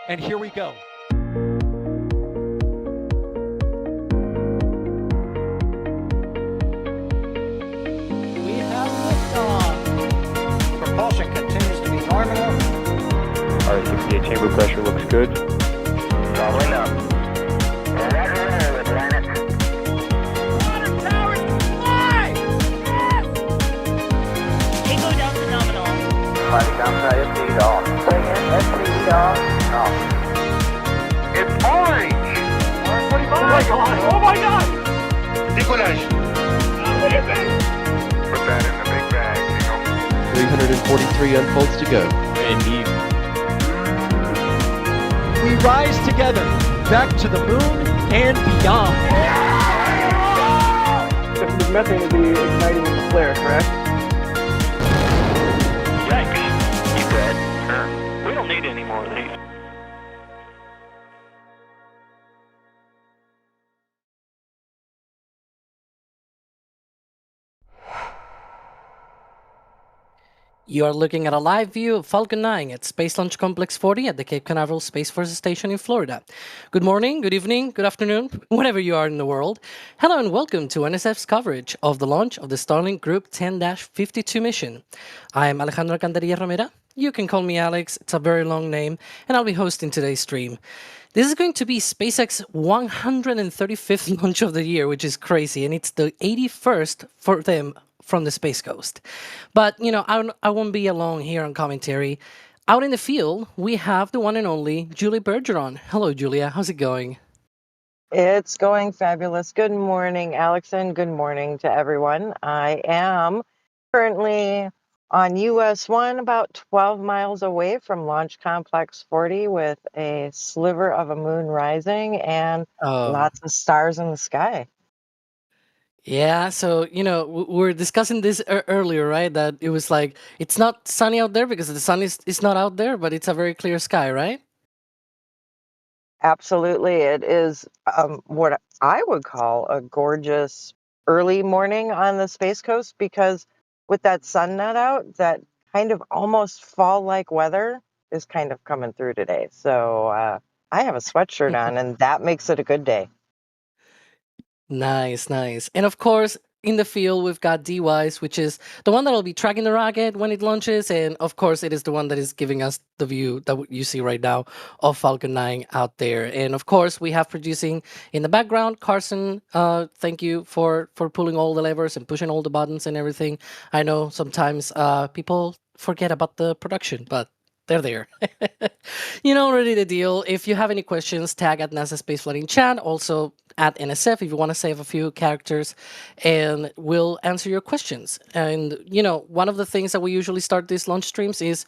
And here we go. We have liftoff. Propulsion continues to be nominal. R68 chamber pressure looks good. Following up. Roger, Atlantic. Water towers fly! Yes! Tango down to nominal. Fighting downside SPD off. Bring in SPD off. It's orange! R45! Oh my god! Oh my god! Decollage. What is it? Put that in the big bag, 343 unfolds to go. Indeed. We rise together, back to the moon and beyond. There's methane to be igniting in the flare, correct? Yikes. You dead? We don't need any more of these. You are looking at a live view of Falcon 9 at Space Launch Complex 40 at the Cape Canaveral Space Force Station in Florida. Good morning, good evening, good afternoon, wherever you are in the world. Hello and welcome to NSF's coverage of the launch of the Starlink Group 10-52 mission. I am Alejandro Cantarilla Romera. You can call me Alex, it's a very long name, and I'll be hosting today's stream. This is going to be SpaceX's 135th launch of the year, which is crazy, and it's the 81st for them from the Space Coast. But, you know, I won't be alone here on commentary. Out in the field, we have the one and only Julie Bergeron. Hello, Julia. How's it going? It's going fabulous. Good morning, Alex, and good morning to everyone. I am currently on US 1, about 12 miles away from Launch Complex 40 with a sliver of a moon rising and lots of stars in the sky. Yeah, so, you know, we were discussing this earlier, right? That it was like, it's not sunny out there because the sun is not out there, but it's a very clear sky, right? Absolutely. It is what I would call a gorgeous early morning on the Space Coast because with that sun not out, that kind of almost fall-like weather is kind of coming through today. So I have a sweatshirt on, and that makes it a good day. Nice, nice. And of course, in the field, we've got D-Wise, which is the one that will be tracking the rocket when it launches. And of course, it is the one that is giving us the view that you see right now of Falcon 9 out there. And of course, we have producing in the background, Carson. Thank you for pulling all the levers and pushing all the buttons and everything. I know sometimes people forget about the production, but they're there. You know already the deal. If you have any questions, tag at NASA Space Flighting Chat, also at NSF if you want to save a few characters, and we'll answer your questions. And, you know, one of the things that we usually start these launch streams is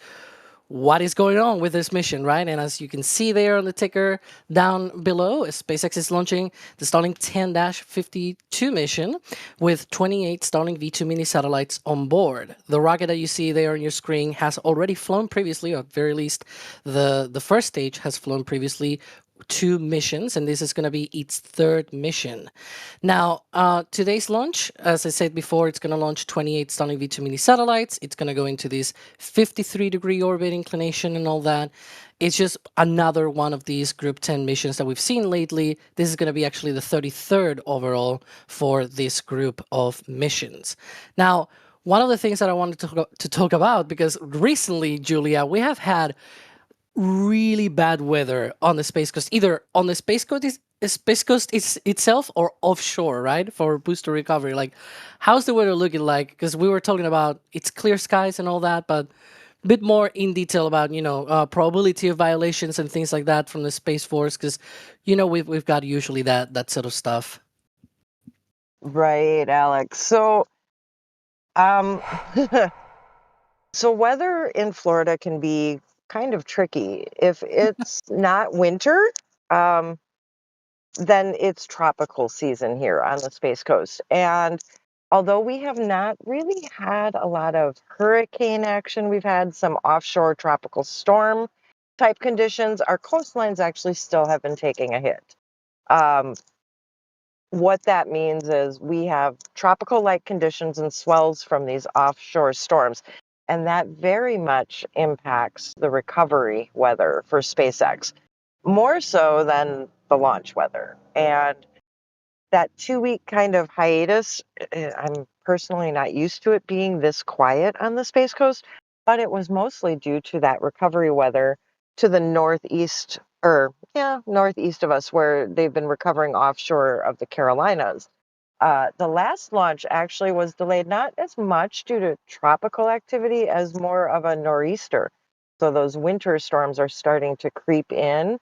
what is going on with this mission, right? And as you can see there on the ticker down below, SpaceX is launching the Starlink 10-52 mission with 28 Starlink V2 mini satellites on board. The rocket that you see there on your screen has already flown previously, or at very least the first stage has flown previously 2 missions, and this is going to be its 3rd mission. Now, today's launch, as I said before, it's going to launch 28 Starlink V2 mini satellites. It's going to go into this 53-degree orbit inclination and all that. It's just another one of these Group 10 missions that we've seen lately. This is going to be actually the 33rd overall for this group of missions. Now, one of the things that I wanted to talk about, because recently, Julia, we have had really bad weather on the Space Coast, either on the Space Coast itself or offshore, right? For booster recovery. Like, how's the weather looking like? Because we were talking about it's clear skies and all that, but a bit more in detail about, you know, probability of violations and things like that from the Space Force, because, you know, we've got usually that sort of stuff. Right, Alex. So, so weather in Florida can be kind of tricky. If it's not winter, then it's tropical season here on the Space Coast. And although we have not really had a lot of hurricane action, we've had some offshore tropical storm type conditions, our coastlines actually still have been taking a hit. What that means is we have tropical-like conditions and swells from these offshore storms. And that very much impacts the recovery weather for SpaceX. more so than the launch weather. And that 2 week kind of hiatus, I'm personally not used to it being this quiet on the Space Coast, but it was mostly due to that recovery weather to the northeast, or yeah, northeast of us, where they've been recovering offshore of the Carolinas. The last launch actually was delayed not as much due to tropical activity as more of a nor'easter. So those winter storms are starting to creep in.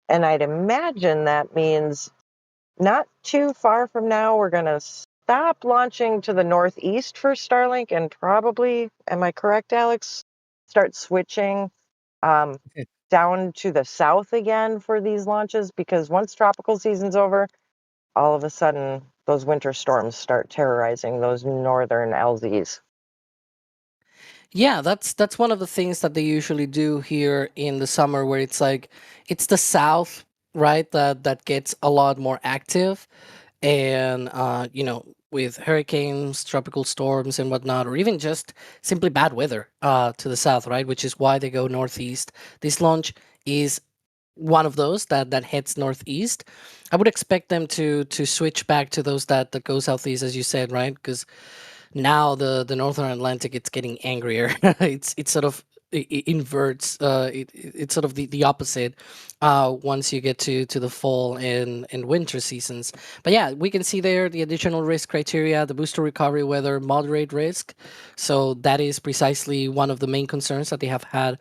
And I'd imagine that means not too far from now, we're going to stop launching to the northeast for Starlink and probably, am I correct, Alex? Start switching um, down to the south again for these launches because once tropical season's over, all of a sudden those winter storms start terrorizing those northern LZs. Yeah, that's one of the things that they usually do here in the summer, where it's like it's the south, right, that gets a lot more active, and with hurricanes, tropical storms, and whatnot, or even just simply bad weather to the south, right, which is why they go northeast. This launch is one of those that heads northeast. I would expect them to switch back to those that go southeast, as you said, right? Because now the northern Atlantic, it's getting angrier. It's sort of it inverts. It's sort of the opposite once you get to the fall and winter seasons. But yeah, we can see there the additional risk criteria, the booster recovery weather, moderate risk. So that is precisely one of the main concerns that they have had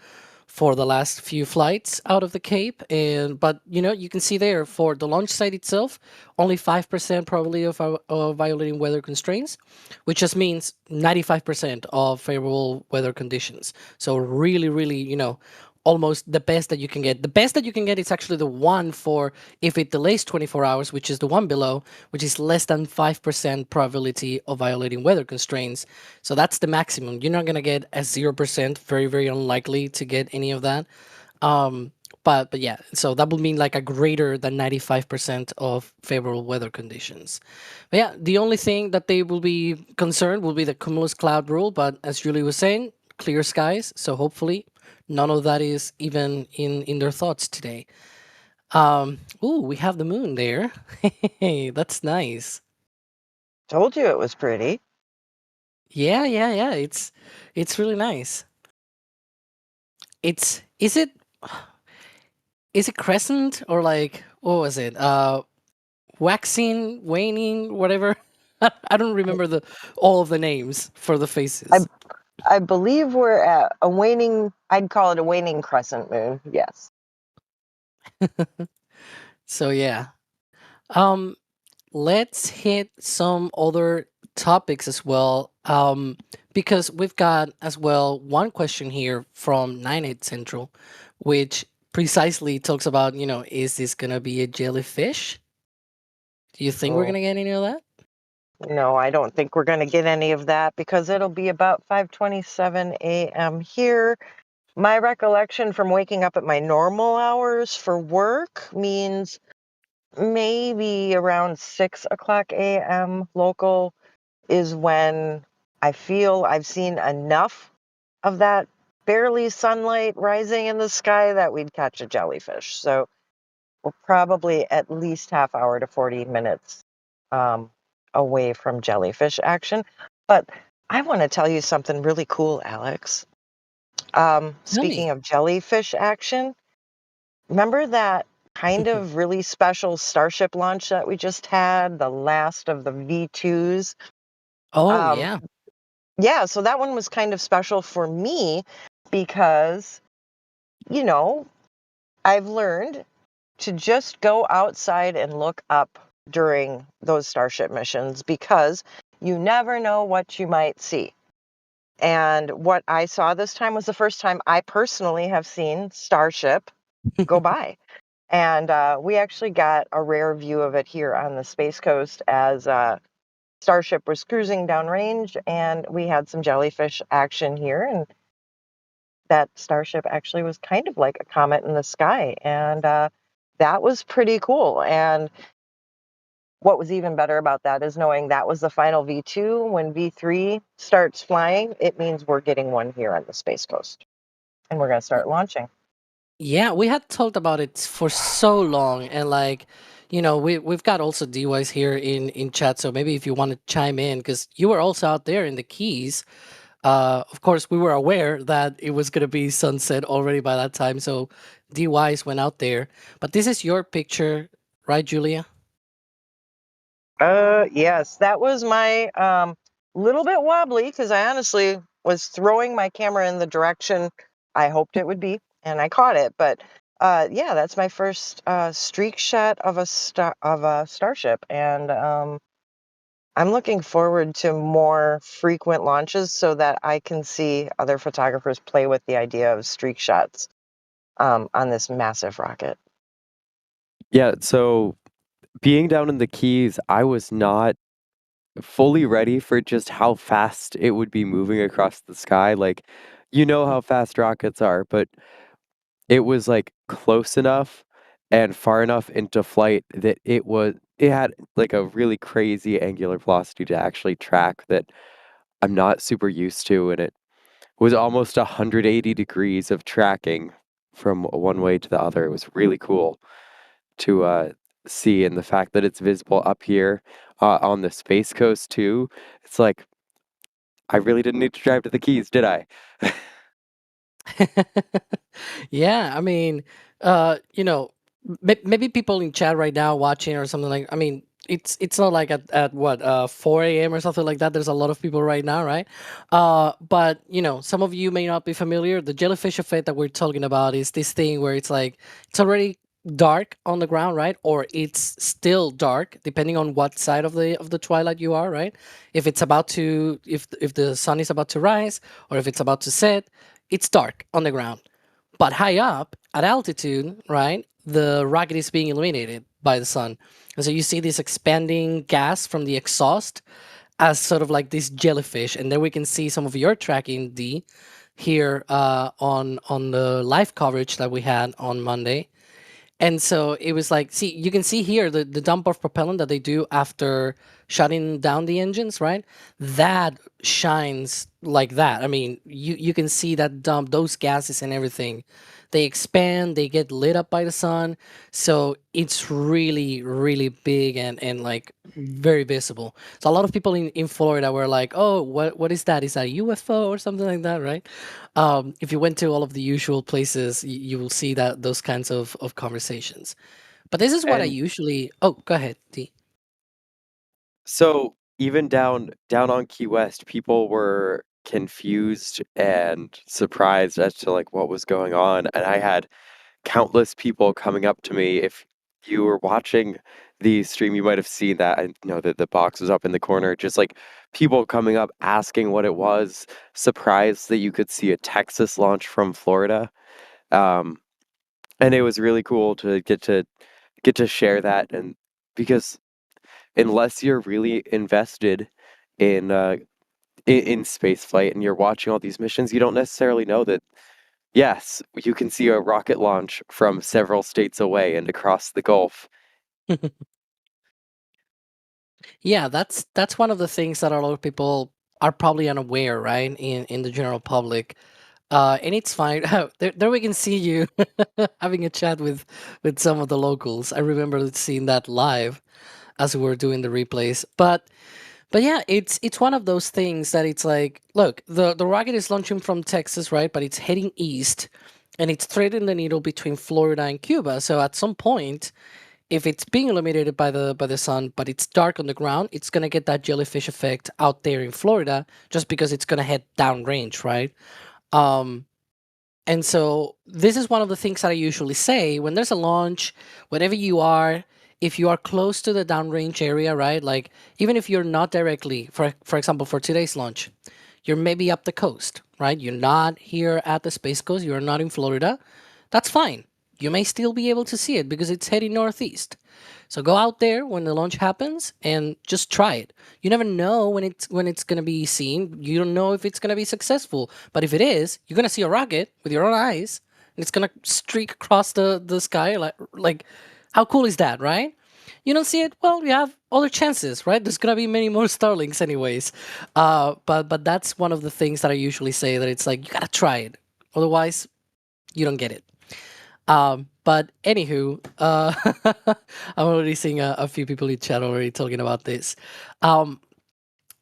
for the last few flights out of the Cape. And but you can see there for the launch site itself, only 5% probably of violating weather constraints, which just means 95% of favorable weather conditions. So really, really, almost the best that you can get. The best that you can get is actually the one for if it delays 24 hours, which is the one below, which is less than 5% probability of violating weather constraints. So that's the maximum. You're not going to get a 0%, very, very unlikely to get any of that. But yeah, so that would mean like a greater than 95% of favorable weather conditions. But yeah, the only thing that they will be concerned will be the cumulus cloud rule. But as Julie was saying, clear skies. So hopefully none of that is even in their thoughts today. Ooh, we have the moon there. Hey, that's nice. Told you it was pretty. Yeah, yeah, yeah. It's really nice. Is it crescent or like what was it? Waxing, waning, whatever. I don't remember all of the names for the faces. I believe we're at a waning, I'd call it a waning crescent moon. Yes. So yeah. Um let's hit some other topics as well. Because we've got as well one question here from 98 Central, which precisely talks about, is this gonna be a jellyfish? Do you think we're Oh, gonna get any of that? no, I don't think we're going to get any of that because it'll be about 5:27 a.m. here. My recollection from waking up at my normal hours for work means maybe around 6 o'clock a.m. local is when I feel I've seen enough of that barely sunlight rising in the sky that we'd catch a jellyfish. So we're probably at least half hour to 40 minutes um, away from jellyfish action. But I want to tell you something really cool, Alex. Tell me. Speaking of jellyfish action, remember that kind of really special Starship launch that we just had, the last of the V2s? Oh Um, yeah. yeah, so that one was kind of special for me because, you know, I've learned to just go outside and look up during those Starship missions because you never know what you might see. And what I saw this time was the first time I personally have seen Starship go by. And we actually got a rare view of it here on the Space Coast as Starship was cruising downrange, and we had some jellyfish action here. And that Starship actually was kind of like a comet in the sky. And that was pretty cool. And what was even better about that is knowing that was the final V2. When V3 starts flying, it means we're getting one here on the Space Coast and we're going to start launching. Yeah, we had talked about it for so long, and like, we've got also DYs here in chat, so maybe if you want to chime in, because you were also out there in the Keys. Of course, we were aware that it was gonna be sunset already by that time, so DYs went out there. But this is your picture, right, Julia? Yes, that was my little bit wobbly because I honestly was throwing my camera in the direction I hoped it would be, and I caught it. But yeah, that's my first streak shot of a starship, and I'm looking forward to more frequent launches so that I can see other photographers play with the idea of streak shots on this massive rocket. Yeah, so being down in the Keys, I was not fully ready for just how fast it would be moving across the sky. Like, you know how fast rockets are, but it was like close enough and far enough into flight that it had like a really crazy angular velocity to actually track that I'm not super used to, and it was almost 180 degrees of tracking from one way to the other. It was really cool to see, and the fact that it's visible up here on the Space Coast too. It's like I really didn't need to drive to the Keys, did I? Yeah, I mean, maybe people in chat right now watching or something like. I mean, it's not like at what 4 a.m. or something like that. There's a lot of people right now, right? But some of you may not be familiar. The jellyfish effect that we're talking about is this thing where it's like it's already dark on the ground, right? Or it's still dark, depending on what side of the twilight you are, right? If it's about to, if the sun is about to rise, or if it's about to set, it's dark on the ground. But high up at altitude, right, the rocket is being illuminated by the sun. And so you see this expanding gas from the exhaust as sort of like this jellyfish. And then we can see some of your tracking, D, here on the live coverage that we had on Monday. And so it was like, see, you can see here the dump of propellant that they do after shutting down the engines, right? That shines like that. I mean, you can see that dump, those gases and everything. They expand, they get lit up by the sun. So it's really, really big and like very visible. So a lot of people in Florida were like, oh, what is that? Is that a UFO or something like that, right? If you went to all of the usual places, you will see that those kinds of conversations. But this is what I And usually. Oh, go ahead, D. so even down on Key West, people were confused and surprised as to like what was going on, and I had countless people coming up to me. If you were watching the stream, you might have seen that. I know that the box was up in the corner, just like people coming up asking what it was, surprised that you could see a Texas launch from Florida. Um, and it was really cool to get to share that, and because unless you're really invested in in space flight and you're watching all these missions, you don't necessarily know that yes, you can see a rocket launch from several states away and across the Gulf. Yeah, that's one of the things that a lot of people are probably unaware, right? In the general public. And it's fine. There we can see you having a chat with some of the locals. I remember seeing that live as we were doing the replays. But yeah, it's one of those things that it's like, look, the rocket is launching from Texas, right? But it's heading east, and it's threading the needle between Florida and Cuba. So at some point, if it's being illuminated by the sun, but it's dark on the ground, it's gonna get that jellyfish effect out there in Florida, just because it's gonna head downrange, right? Um, and so this is one of the things that I usually say when there's a launch, wherever you are, if you are close to the downrange area, right? Like even if you're not directly, for example, for today's launch, you're maybe up the coast, right? You're not here at the Space Coast, you're not in Florida. That's fine. You may still be able to see it because it's heading northeast. So go out there when the launch happens and just try it. You never know when it's gonna be seen. You don't know if it's gonna be successful. But if it is, you're gonna see a rocket with your own eyes, and it's gonna streak across the sky. Like how cool is that, right? You don't see it, well, you have other chances, right? There's gonna be many more Starlinks anyways. But that's one of the things that I usually say, that it's like you gotta try it. Otherwise, you don't get it. But anywho, I'm already seeing a few people in chat already talking about this.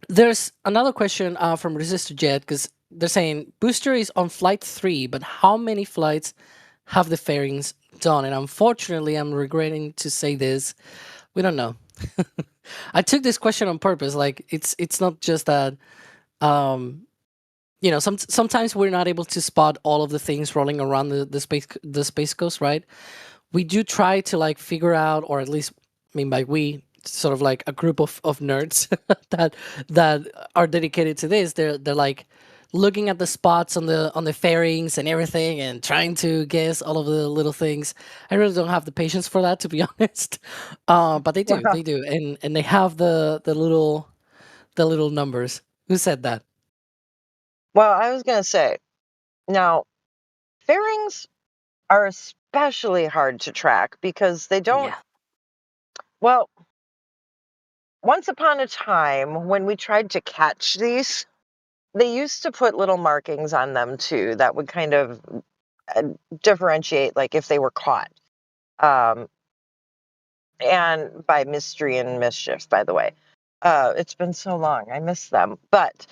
There's another question from Resistor Jet, because they're saying booster is on flight 3, but how many flights have the fairings done? And unfortunately, I'm regretting to say this, we don't know. I took this question on purpose. Like it's not just that sometimes we're not able to spot all of the things rolling around the space coast, right? We do try to like figure out, or at least by we, sort of like a group of nerds that are dedicated to this. They're like looking at the spots on the fairings and everything and trying to guess all of the little things. I really don't have the patience for that, to be honest. But they do, and they have the little numbers. Who said that? Well, I was going to say, now, fairings are especially hard to track because they don't, Yeah. well, once upon a time when we tried to catch these, they used to put little markings on them too that would kind of differentiate, like if they were caught. Um, and by mystery and mischief, by the way. It's been so long, I miss them. But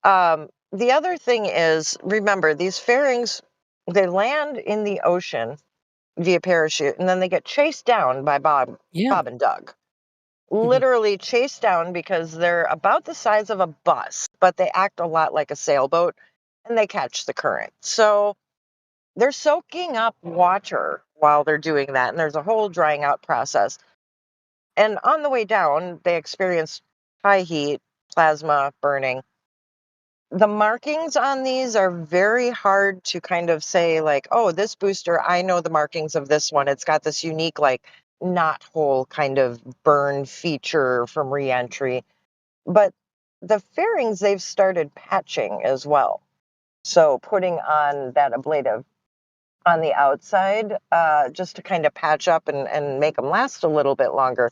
the other thing is, remember, these fairings, they land in the ocean via parachute, and then they get chased down by Bob and Doug. Literally chased down because they're about the size of a bus, but they act a lot like a sailboat, and they catch the current. So they're soaking up water while they're doing that, and there's a whole drying out process. And on the way down, they experience high heat, plasma burning. The markings on these are very hard to kind of say, like, oh, this booster, I know the markings of this one. It's got this unique, like, knot hole kind of burn feature from reentry. But the fairings, they've started patching as well. So putting on that ablative on the outside just to kind of patch up and make them last a little bit longer.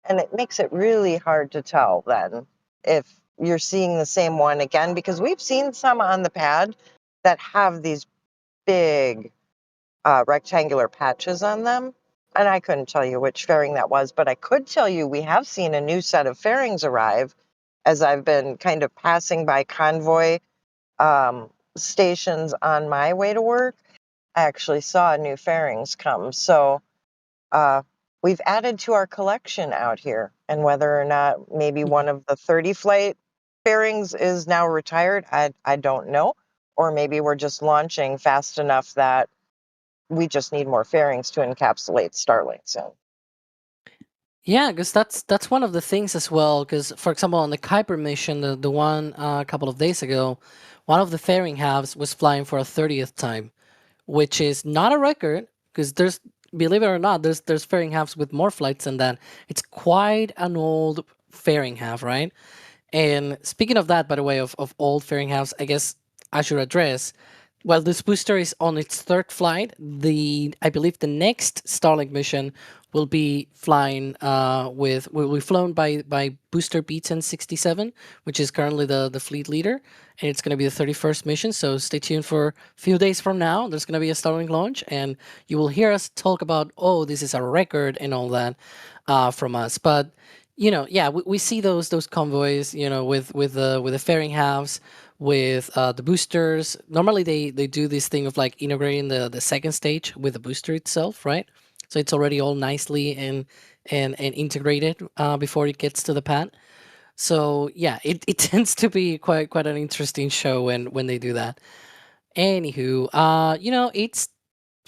And it makes it really hard to tell then if you're seeing the same one again, because we've seen some on the pad that have these big rectangular patches on them. And I couldn't tell you which fairing that was, but I could tell you we have seen a new set of fairings arrive as I've been kind of passing by convoy stations on my way to work. I actually saw new fairings come. So we've added to our collection out here. And whether or not maybe one of the 30 flight fairings is now retired, I don't know. Or maybe we're just launching fast enough that we just need more fairings to encapsulate Starlink soon. Yeah, because that's one of the things as well. Because, for example, on the Kuiper mission, the one a couple of days ago, one of the fairing halves was flying for a 30th time, which is not a record. Because there's, believe it or not, there's fairing halves with more flights than that. It's quite an old fairing half, right? And speaking of that, by the way, of old fairing halves, I guess I should address. Well, this booster is on its third flight. I believe the next Starlink mission will be flying will be flown by booster B1067, which is currently the fleet leader, and it's going to be the 31st mission. So stay tuned for a few days from now. There's going to be a Starlink launch, and you will hear us talk about, oh, this is a record and all that from us. But yeah, we see those convoys, with the fairing halves, with the boosters. Normally they do this thing of like integrating the second stage with the booster itself, right? So it's already all nicely and integrated before it gets to the pad. So yeah, it tends to be quite an interesting show when they do that. Anywho, it's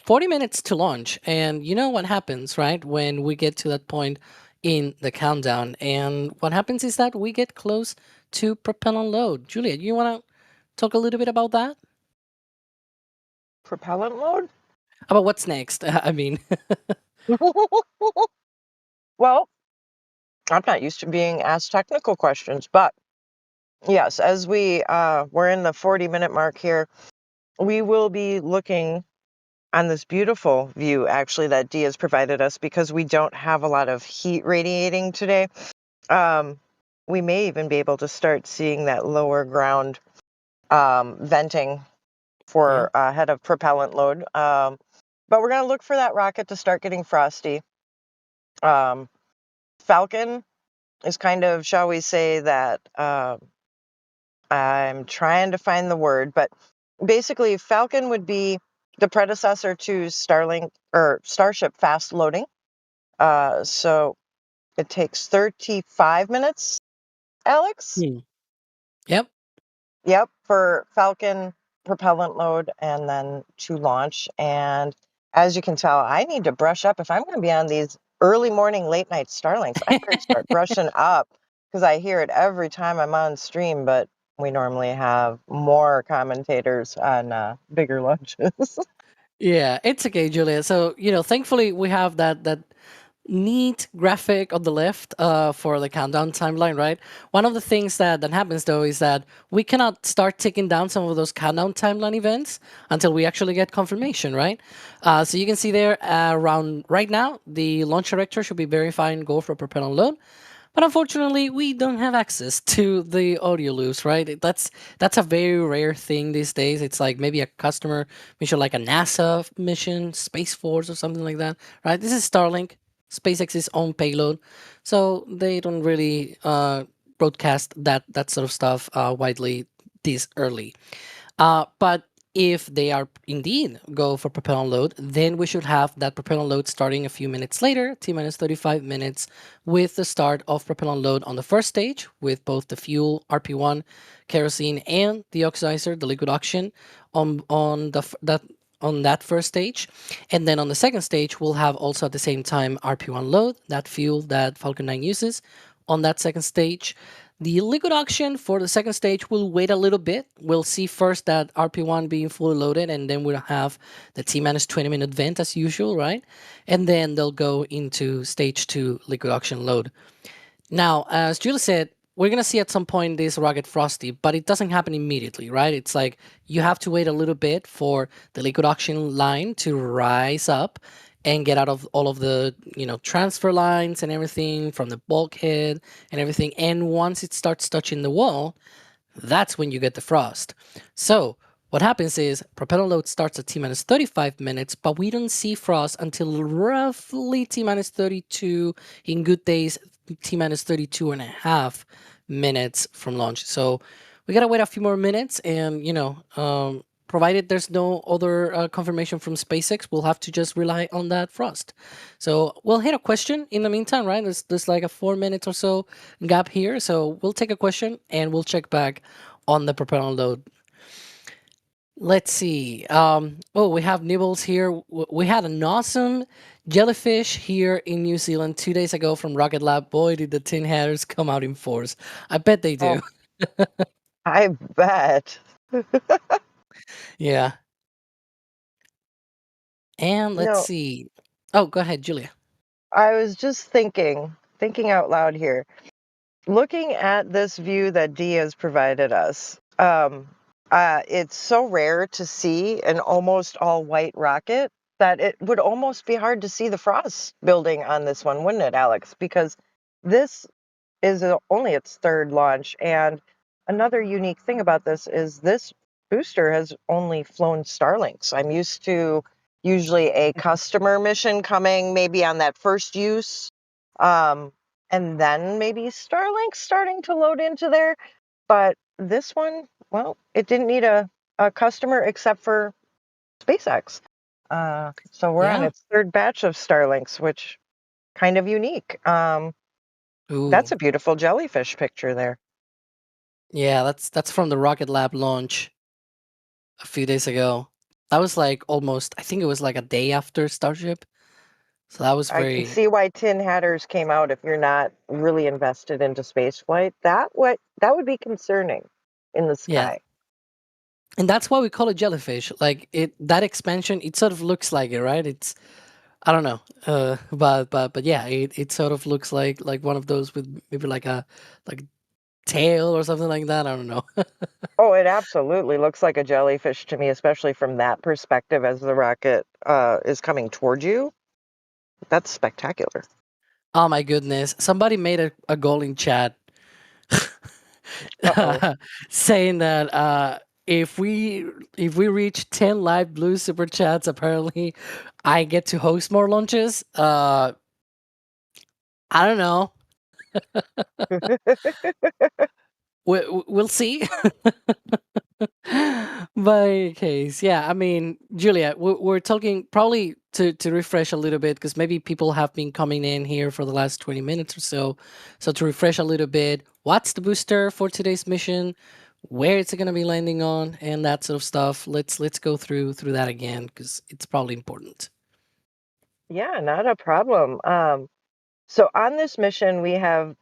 40 minutes to launch, and you know what happens, right? When we get to that point in the countdown, and what happens is that we get close to propellant load. Juliet, you want to talk a little bit about that? Propellant load? About what's next? I mean, Well, I'm not used to being asked technical questions, but yes, as we're in the 40-minute mark here, we will be looking on this beautiful view, actually, that Dee has provided us because we don't have a lot of heat radiating today. We may even be able to start seeing that lower ground venting for ahead of propellant load. but we're going to look for that rocket to start getting frosty. Falcon is kind of, shall we say that, I'm trying to find the word, but basically Falcon would be the predecessor to Starlink or Starship fast loading. So it takes 35 minutes, Alex? Yep. Yep, for Falcon propellant load and then to launch. And as you can tell, I need to brush up. If I'm going to be on these early morning, late night Starlinks, I better start brushing up because I hear it every time I'm on stream. But we normally have more commentators on bigger launches. Yeah, it's okay, Julia. So, thankfully we have that neat graphic on the left for the countdown timeline, right? One of the things that happens though is that we cannot start ticking down some of those countdown timeline events until we actually get confirmation, right? So you can see there around right now, the launch director should be verifying go for propellant load. But unfortunately, we don't have access to the audio loops, right? That's a very rare thing these days. It's like maybe a customer mission, like a NASA mission, Space Force, or something like that, right? This is Starlink, SpaceX's own payload, so they don't really broadcast that sort of stuff widely this early. But if they are indeed go for propellant load, then we should have that propellant load starting a few minutes later, T minus 35 minutes, with the start of propellant load on the first stage with both the fuel, RP1, kerosene, and the oxidizer, the liquid oxygen, on that first stage. And then on the second stage, we'll have also at the same time RP1 load, that fuel that Falcon 9 uses on that second stage. The liquid oxygen for the second stage will wait a little bit. We'll see first that RP1 being fully loaded, and then we'll have the T-minus 20-minute vent as usual, right? And then they'll go into stage 2 liquid oxygen load. Now, as Julie said, we're going to see at some point this rocket frosty, but it doesn't happen immediately, right? It's like you have to wait a little bit for the liquid oxygen line to rise up and get out of all of the transfer lines and everything from the bulkhead and everything. And once it starts touching the wall, that's when you get the frost. So what happens is propellant load starts at T minus 35 minutes, but we don't see frost until roughly T minus 32, in good days, T minus 32 and a half minutes from launch. So we gotta wait a few more minutes, and provided there's no other confirmation from SpaceX, we'll have to just rely on that frost. So we'll hit a question in the meantime, right? There's like a 4 minutes or so gap here. So we'll take a question and we'll check back on the propellant load. Let's see. We have Nibbles here. We had an awesome Jellyfish here in New Zealand 2 days ago from Rocket Lab. Boy, did the tin headers come out in force. I bet they do. Oh, I bet. Yeah. And let's No, see. Oh, go ahead, Julia. I was just thinking out loud here. Looking at this view that Dee has provided us, it's so rare to see an almost all white rocket that it would almost be hard to see the frost building on this one, wouldn't it, Alex? Because this is only its third launch. And another unique thing about this is this booster has only flown Starlinks. I'm used to usually a customer mission coming maybe on that first use. And then maybe Starlink starting to load into there. But this one, well, it didn't need a customer except for SpaceX. So we're on Yeah. its third batch of Starlinks, which kind of unique. Ooh. That's a beautiful jellyfish picture there. Yeah, that's from the Rocket Lab launch a few days ago. That was like almost, I think it was like a day after Starship. So that was I can very, see why tin hatters came out if you're not really invested into spaceflight. That would be concerning in the yeah. sky. And that's why we call it Jellyfish. Like that expansion, it sort of looks like it, right? It's, I don't know, but yeah, it sort of looks like one of those with maybe like a tail or something like that. I don't know. Oh, it absolutely looks like a jellyfish to me, especially from that perspective as the rocket is coming towards you. That's spectacular. Oh my goodness! Somebody made a goal in chat Uh-oh. saying that if we reach 10 live blue super chats, apparently I get to host more launches. I don't know. We'll see. By case, yeah. I mean, Julia, we're talking probably to refresh a little bit because maybe people have been coming in here for the last 20 minutes or so. So to refresh a little bit, what's the booster for today's mission? Where it's going to be landing on, and that sort of stuff. Let's go through that again because it's probably important. Yeah, not a problem. So on this mission, we have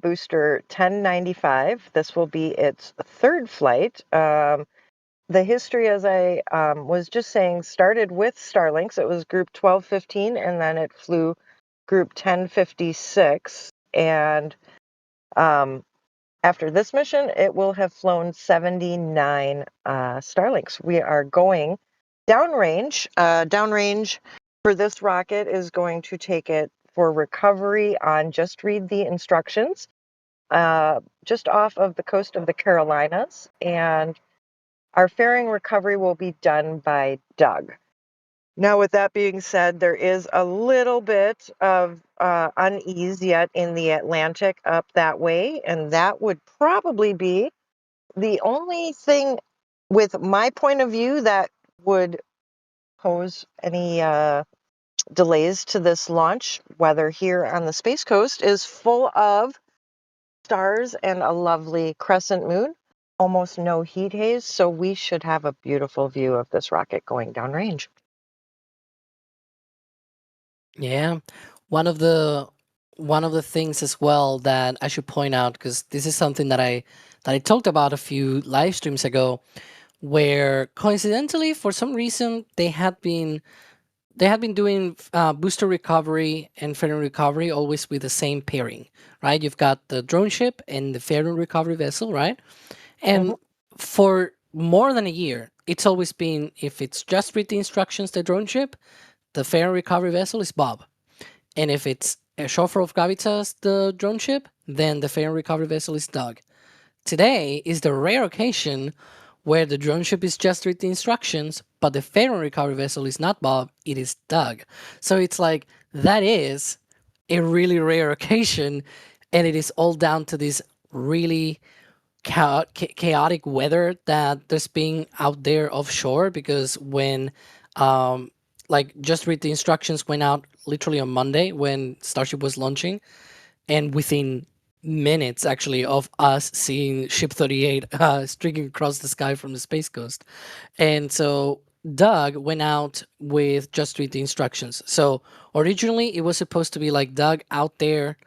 booster 1095. This will be its third flight. The history, as I was just saying, started with Starlinks. It was group 1215, and then it flew group 1056. And after this mission, it will have flown 79 Starlinks. We are going downrange. Downrange for this rocket is going to take it for recovery on, just read the instructions, just off of the coast of the Carolinas. And our fairing recovery will be done by Doug. Now, with that being said, there is a little bit of unease yet in the Atlantic up that way, and that would probably be the only thing, with my point of view, that would pose any delays to this launch. Weather here on the Space Coast is full of stars and a lovely crescent moon. Almost no heat haze, so we should have a beautiful view of this rocket going downrange. Yeah, one of the things as well that I should point out, because this is something that I talked about a few live streams ago, where coincidentally for some reason they had been doing booster recovery and fairing recovery always with the same pairing, right? You've got the drone ship and the fairing recovery vessel, right? And for more than a year, it's always been, if it's just read the instructions, the drone ship, the fairing recovery vessel is Bob. And if it's a Shortfall of Gravitas, the drone ship, then the fairing recovery vessel is Doug. Today is the rare occasion where the drone ship is just read the instructions, but the fairing recovery vessel is not Bob, it is Doug. So it's like, that is a really rare occasion, and it is all down to this really chaotic weather that there's being out there offshore, because when like just read the instructions went out literally on Monday when Starship was launching, and within minutes actually of us seeing ship 38 streaking across the sky from the Space Coast. And so Doug went out with just read the instructions. So originally it was supposed to be like Doug out there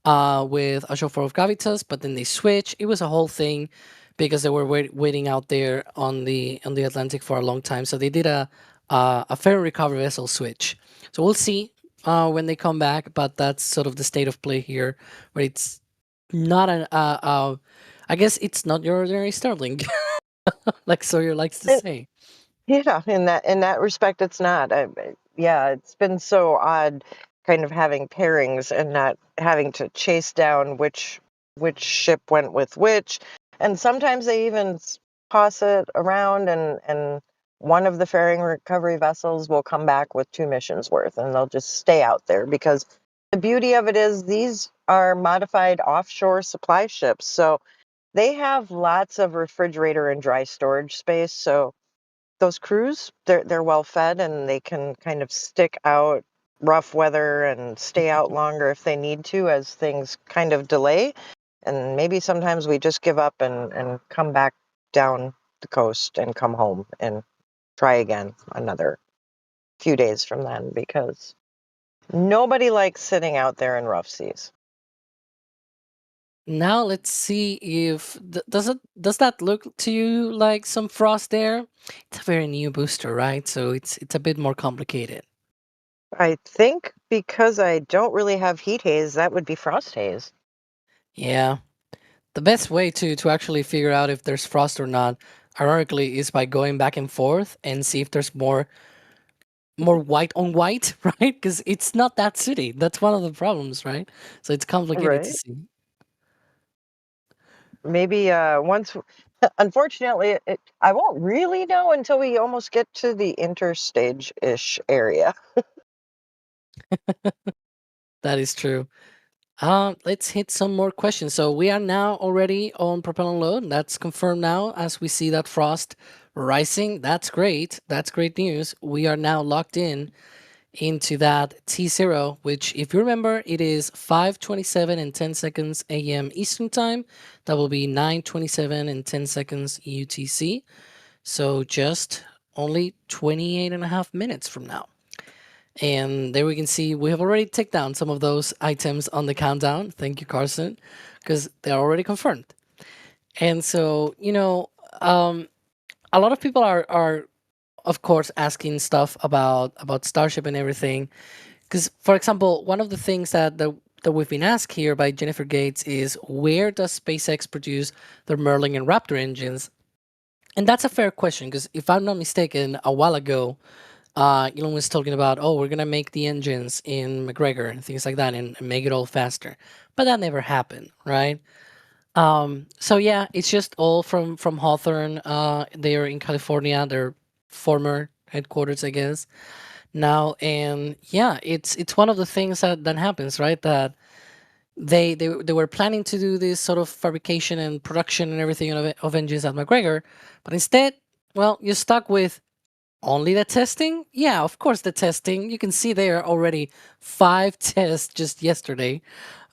with Offshore of Gravitas, but then they switched. It was a whole thing because they were waiting out there on the Atlantic for a long time. So they did a fairing recovery vessel switch. So we'll see when they come back, but that's sort of the state of play here, where it's not an I guess it's not your ordinary Starlink, like Sawyer likes to say. Yeah, in that respect, it's not. Yeah, it's been so odd, kind of having pairings and not having to chase down which ship went with which, and sometimes they even toss it around, and one of the fairing recovery vessels will come back with 2 missions worth, and they'll just stay out there, because the beauty of it is these are modified offshore supply ships, so they have lots of refrigerator and dry storage space. So those crews, they're well fed, and they can kind of stick out rough weather and stay out longer if they need to, as things kind of delay. And maybe sometimes we just give up and come back down the coast and come home and try again another few days from then, because nobody likes sitting out there in rough seas. Now let's see if does that look to you like some frost there? It's a very new booster, right? So it's a bit more complicated. I think because I don't really have heat haze, that would be frost haze. Yeah. The best way to actually figure out if there's frost or not, ironically, is by going back and forth and see if there's more white on white, right? Because it's not that city. That's one of the problems, right? So it's complicated to Right. see. Maybe once Unfortunately, I won't really know until we almost get to the interstage-ish area. That is true. Let's hit some more questions. So we are now already on propellant load. That's confirmed now as we see that frost rising. That's great. That's great news. We are now locked in into that T0, which if you remember, it is 5:27 and 10 seconds AM Eastern Time. That will be 9:27 and 10 seconds UTC. So just only 28 and a half minutes from now. And there we can see we have already ticked down some of those items on the countdown. Thank you, Carson, because they're already confirmed. And so, a lot of people are of course asking stuff about Starship and everything. Because, for example, one of the things that we've been asked here by Jennifer Gates is where does SpaceX produce their Merlin and Raptor engines? And that's a fair question because if I'm not mistaken, a while ago, Elon was talking about, oh, we're gonna make the engines in McGregor and things like that and make it all faster, but that never happened, right? So yeah, it's just all from Hawthorne. They're in California, their former headquarters, I guess. Now, and yeah, it's one of the things that happens, right? That they were planning to do this sort of fabrication and production and everything of engines at McGregor, but instead, well, you're stuck with only the testing? Yeah, of course, the testing. You can see there already 5 tests just yesterday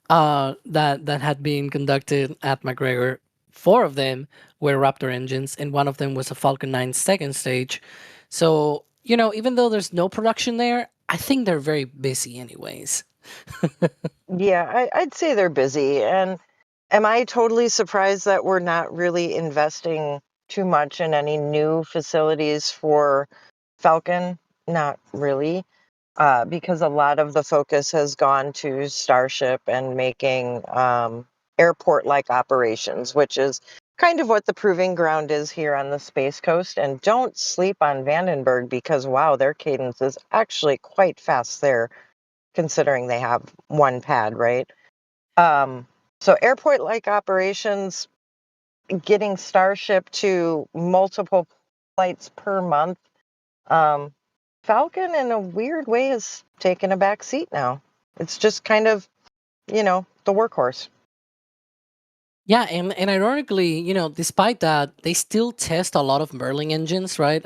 that had been conducted at McGregor. 4 of them were Raptor engines, and one of them was a Falcon 9 second stage. So, even though there's no production there, I think they're very busy anyways. Yeah, I'd say they're busy. And am I totally surprised that we're not really investing too much in any new facilities for Falcon? Not really, because a lot of the focus has gone to Starship and making airport-like operations, which is kind of what the proving ground is here on the Space Coast. And don't sleep on Vandenberg because, wow, their cadence is actually quite fast there, considering they have one pad, right? So airport-like operations, getting Starship to multiple flights per month. Falcon, in a weird way, has taken a back seat now. It's just kind of, the workhorse. Yeah, and ironically, despite that, they still test a lot of Merlin engines, right?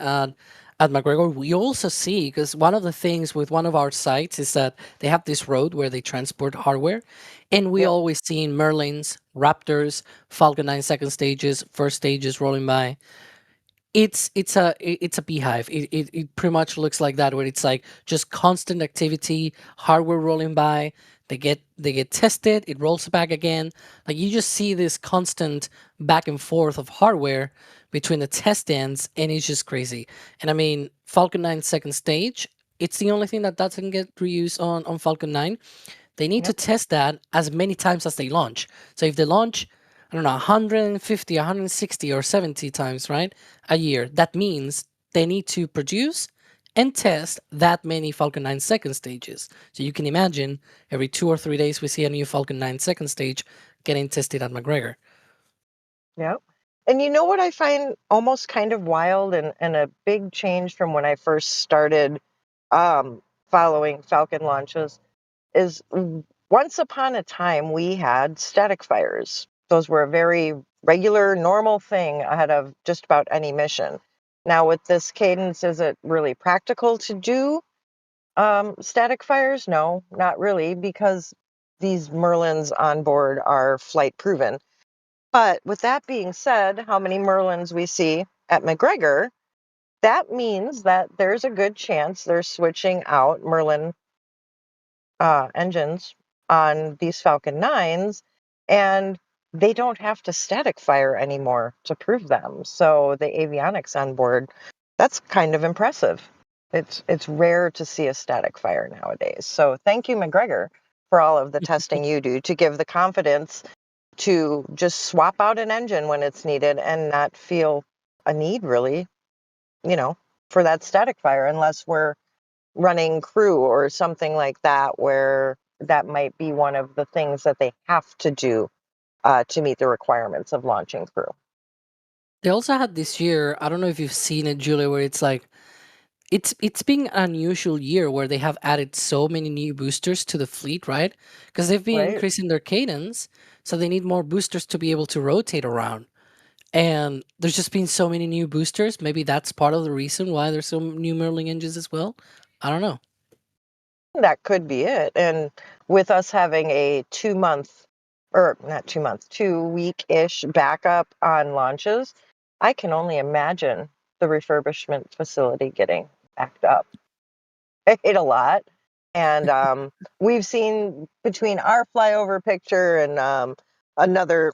At McGregor, we also see because one of the things with one of our sites is that they have this road where they transport hardware, and we Yep. always see Merlins, Raptors, Falcon 9 second stages, first stages rolling by. It's a beehive. It pretty much looks like that, where it's like just constant activity, hardware rolling by. They get tested. It rolls back again. Like you just see this constant back and forth of hardware between the test ends, and it's just crazy. And I mean, Falcon 9 second stage. It's the only thing that doesn't get reused on Falcon 9. They need to Yep. test that as many times as they launch. So if they launch, I don't know, 150, 160, or 70 times, right, a year, that means they need to produce and test that many Falcon 9 second stages. So you can imagine every 2 or 3 days we see a new Falcon 9 second stage getting tested at McGregor. Yep. And you know what I find almost kind of wild and a big change from when I first started following Falcon launches is once upon a time we had static fires. Those were a very regular, normal thing ahead of just about any mission. Now, with this cadence, is it really practical to do static fires? No, not really, because these Merlins on board are flight proven. But with that being said, how many Merlins we see at McGregor, that means that there's a good chance they're switching out Merlin engines on these Falcon 9s, and they don't have to static fire anymore to prove them. So the avionics on board, that's kind of impressive. It's rare to see a static fire nowadays. So thank you, McGregor, for all of the testing you do to give the confidence to just swap out an engine when it's needed and not feel a need really, you know, for that static fire unless we're running crew or something like that, where that might be one of the things that they have to do to meet the requirements of launching crew. They also had this year, I don't know if you've seen it, Julia, where it's like it's been an unusual year where they have added so many new boosters to the fleet, right? Because they've been Right. increasing their cadence, so they need more boosters to be able to rotate around. And there's just been so many new boosters. Maybe that's part of the reason why there's some new Merlin engines as well. I don't know. That could be it. And with us having a 2 month, or not 2 months, 2 week-ish backup on launches, I can only imagine the refurbishment facility getting backed up a lot. And we've seen between our flyover picture and another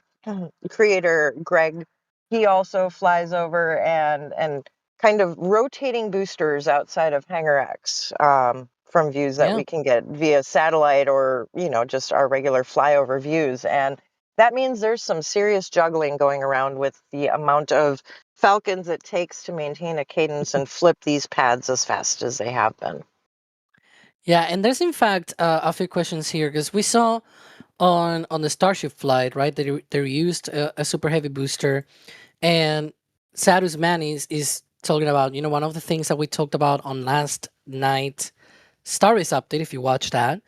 creator, Greg, he also flies over and kind of rotating boosters outside of Hangar X from views that Yeah. we can get via satellite or, just our regular flyover views. And that means there's some serious juggling going around with the amount of Falcons it takes to maintain a cadence and flip these pads as fast as they have been. Yeah, and there's in fact a few questions here because we saw on the Starship flight, right? They used a super heavy booster, and Sadus Manis is talking about one of the things that we talked about on last night Starbase update. If you watch that,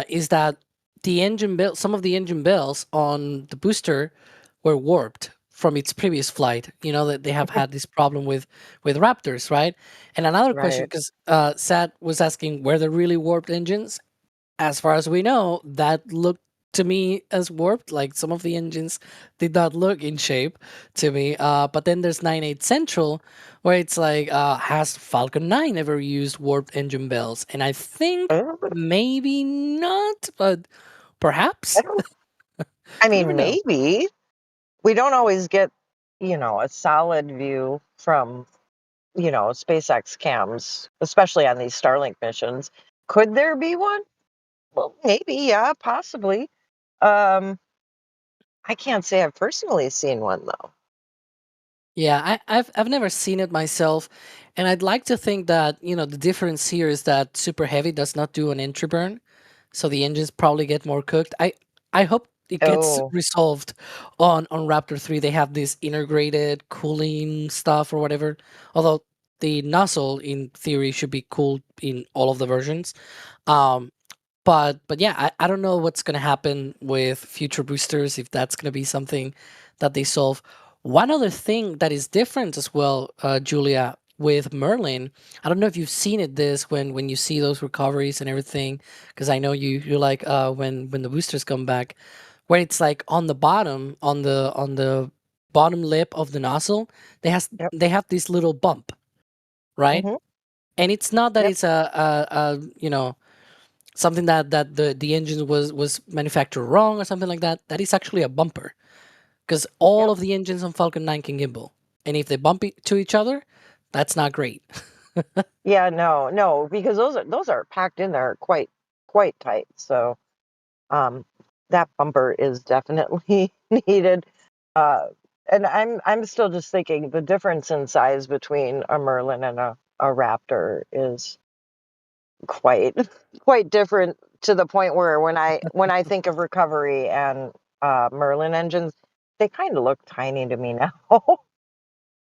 is that the engine bell, some of the engine bells on the booster were warped from its previous flight. You know that they have had this problem with Raptors, right? And another question, Right. because Sad was asking, were there really warped engines? As far as we know, that looked to me as warped. Like some of the engines did not look in shape to me. But then there's 98 Central, where it's like, has Falcon 9 ever used warped engine bells? And I think But maybe not, but perhaps. I don't. I You never mean, know. maybe we don't always get, a solid view from, SpaceX cams, especially on these Starlink missions. Could there be one? Well, maybe, yeah, possibly. Um, I can't say I've personally seen one though. Yeah, I've never seen it myself, and I'd like to think that the difference here is that Super Heavy does not do an entry burn, so the engines probably get more cooked. I hope it gets Oh, resolved on Raptor 3. They have this integrated cooling stuff or whatever. Although the nozzle in theory should be cooled in all of the versions. Um, but yeah, I don't know what's gonna happen with future boosters if that's gonna be something that they solve. One other thing that is different as well, Julia, with Merlin, I don't know if you've seen it this when you see those recoveries and everything, because I know you like when the boosters come back, where it's like on the bottom on the bottom lip of the nozzle, yep. they have this little bump, right? Hmm. And it's not that Yep. it's a something that the engine was manufactured wrong or something like that. That is actually a bumper because all Yep. of the engines on Falcon 9 can gimbal, and if they bump to each other, that's not great. Yeah, no, no, because those are packed in there quite tight. So um, that bumper is definitely needed. Uh, and I'm still just thinking the difference in size between a Merlin and a Raptor is quite quite different to the point where when I think of recovery and Merlin engines, they kind of look tiny to me now.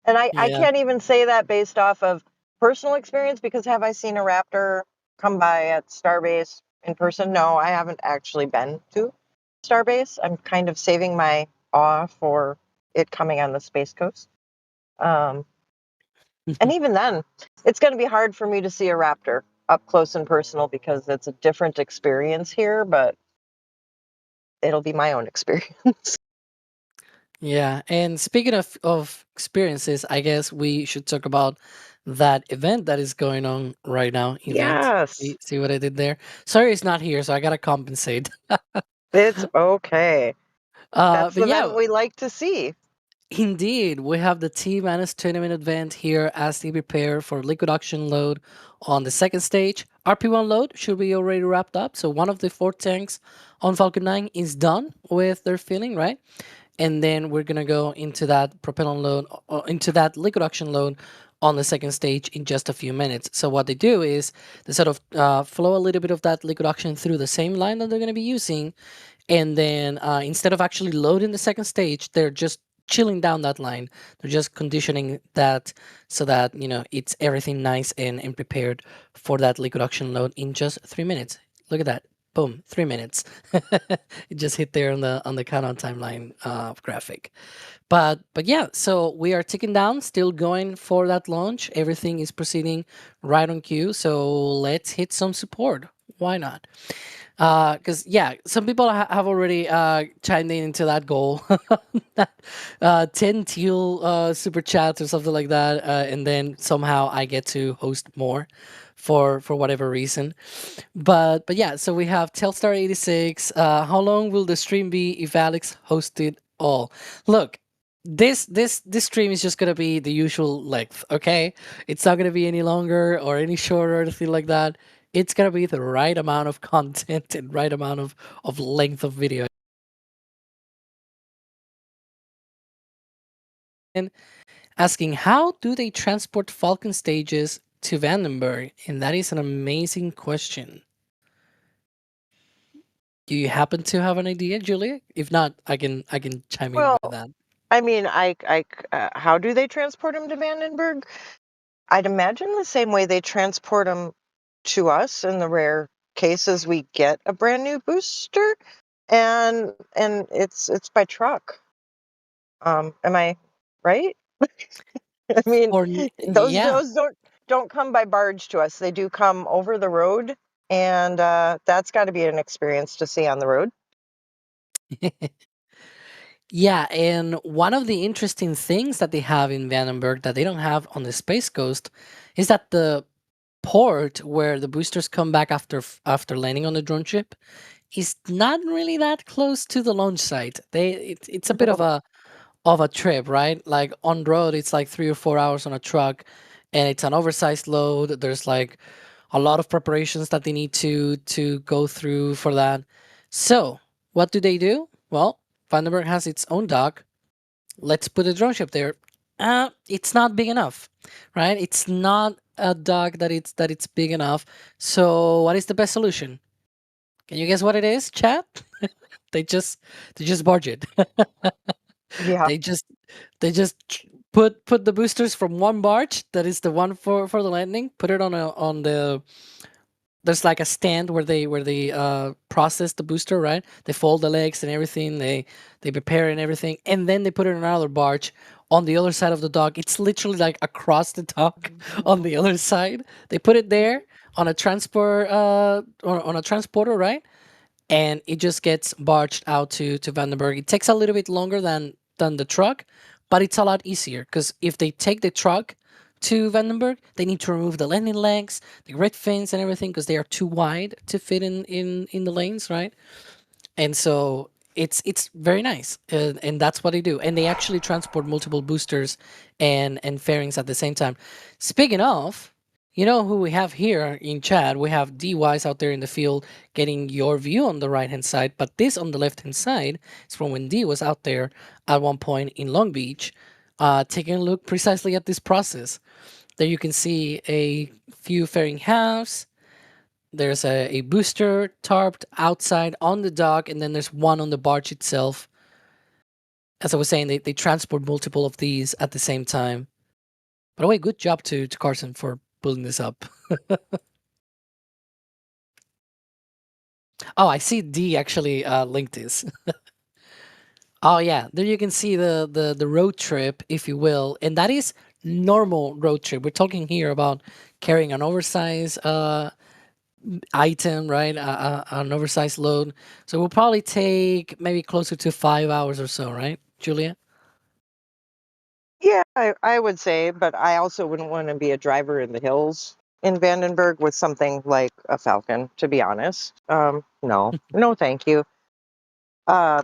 And I Yeah. can't even say that based off of personal experience because have I seen a Raptor come by at Starbase in person? No, I haven't actually been to Starbase. I'm kind of saving my awe for it coming on the Space Coast. Um, and even then, it's going to be hard for me to see a Raptor up close and personal because it's a different experience here, but it'll be my own experience. Yeah, and speaking of experiences, I guess we should talk about that event that is going on right now. Event. Yes, See what I did there? Sorry, it's not here, so I gotta compensate. it's okay. That's But the yeah, event we like to see. indeed, we have the T-minus 20-minute event here as they prepare for liquid oxygen load on the second stage. RP1 load should be already wrapped up, so one of the 4 tanks on Falcon 9 is done with their filling, right? And then we're gonna go into that propellant load, into that liquid oxygen load on the second stage in just a few minutes. So what they do is they sort of flow a little bit of that liquid oxygen through the same line that they're gonna be using, and then instead of actually loading the second stage, they're just chilling down that line. They're just conditioning that so that it's everything nice and prepared for that liquid oxygen load in just 3 minutes. Look at that. Boom, 3 minutes. It just hit there on the countdown timeline graphic. But yeah, so we are ticking down, still going for that launch. Everything is proceeding right on cue. So let's hit some support. Why not? Because yeah, some people have already chimed in into that goal, that 10 teal super chats or something like that, and then somehow I get to host more for whatever reason. But yeah, so we have Telstar 86. How long will the stream be if Alex hosted all? Look, this stream is just gonna be the usual length, okay? It's not gonna be any longer or any shorter or anything like that. It's gonna be the right amount of content and right amount of length of video. And asking how do they transport Falcon stages to Vandenberg? And that is an amazing question. Do you happen to have an idea, Julia? If not, I can chime in Well, with that. I mean, how do they transport them to Vandenberg? I'd imagine the same way they transport them to us in the rare cases we get a brand new booster, and it's by truck. Am I right? I mean, those Yeah. don't come by barge to us. They do come over the road, and that's got to be an experience to see on the road. Yeah, and one of the interesting things that they have in Vandenberg that they don't have on the Space Coast is that the port where the boosters come back after landing on the drone ship is not really that close to the launch site. It's a bit of a trip, right? Like on road, it's like 3 or 4 hours on a truck, and it's an oversized load. There's like a lot of preparations that they need to go through for that. So what do? Well, Vandenberg has its own dock. Let's put a drone ship there. It's not big enough, right? It's not a dock that it's big enough. So what is the best solution? Can you guess what it is, chat? they just they just barge it. Yeah. They just put the boosters from one barge that is the one for the landing. Put it on the there's like a stand where they process the booster, right? They fold the legs and everything. They prepare and everything, and then they put it in another barge on the other side of the dock. It's literally like across the dock on the other side. They put it there on a on a transporter, right? And it just gets barged out to Vandenberg. It takes a little bit longer than the truck, but it's a lot easier because if they take the truck to Vandenberg, they need to remove the landing legs, the grid fins, and everything because they are too wide to fit in the lanes, right? And so it's very nice, and that's what they do. And they actually transport multiple boosters and fairings at the same time. Speaking of, you know who we have here in chat? We have DYs out there in the field getting your view on the right hand side, but this on the left hand side is from when D was out there at one point in Long Beach, taking a look precisely at this process. There you can see a few fairing halves. There's a booster tarped outside on the dock, and then there's one on the barge itself. As I was saying, they transport multiple of these at the same time. By the way, good job to Carson for pulling this up. Oh, I see D actually linked this. Oh yeah, there you can see the road trip, if you will, and that is normal road trip. We're talking here about carrying an oversized item, right? An oversized load. So we'll probably take maybe closer to 5 hours or so, right, Julia? Yeah, I would say, but I also wouldn't want to be a driver in the hills in Vandenberg with something like a Falcon, to be honest. No, thank you. I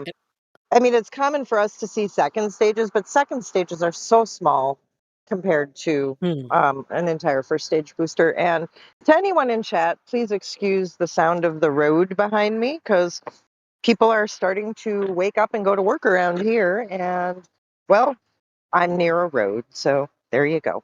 mean, it's common for us to see second stages, but second stages are so small compared to Hmm. an entire first stage booster. And to anyone in chat, please excuse the sound of the road behind me because people are starting to wake up and go to work around here. And, well, I'm near a road, so there you go.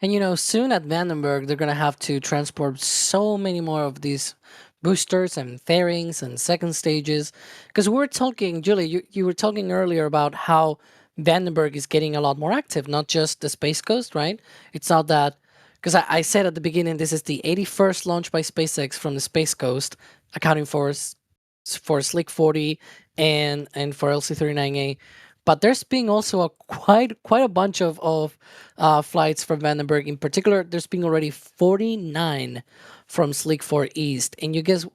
And soon at Vandenberg, they're gonna have to transport so many more of these boosters and fairings and second stages. Because we were talking, Julie, you were talking earlier about how Vandenberg is getting a lot more active, not just the Space Coast, right? It's not that, because I said at the beginning, this is the 81st launch by SpaceX from the Space Coast, accounting for Slick 40 and for LC-39A. But there's been also quite a bunch of flights from Vandenberg. In particular, there's been already 49 from Slick 4 East, and you guys,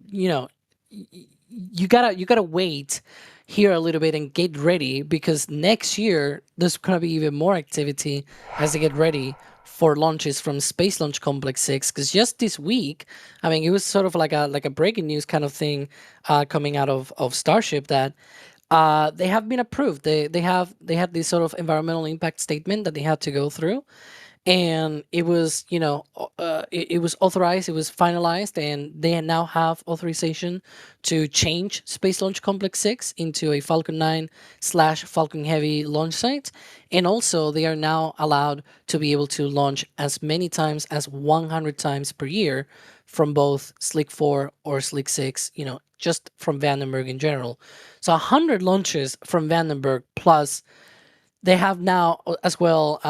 you know, you gotta wait here a little bit and get ready, because next year there's gonna be even more activity as they get ready for launches from Space Launch Complex 6. Because just this week, I mean, it was sort of like a breaking news kind of thing coming out of Starship that they have been approved. They had this sort of environmental impact statement that they had to go through, and it was it was authorized, it was finalized, and they now have authorization to change Space Launch Complex 6 into a Falcon 9 / Falcon Heavy launch site. And also they are now allowed to be able to launch as many times as 100 times per year from both Slick 4 or Slick 6, just from Vandenberg in general. So 100 launches from Vandenberg, plus they have now as well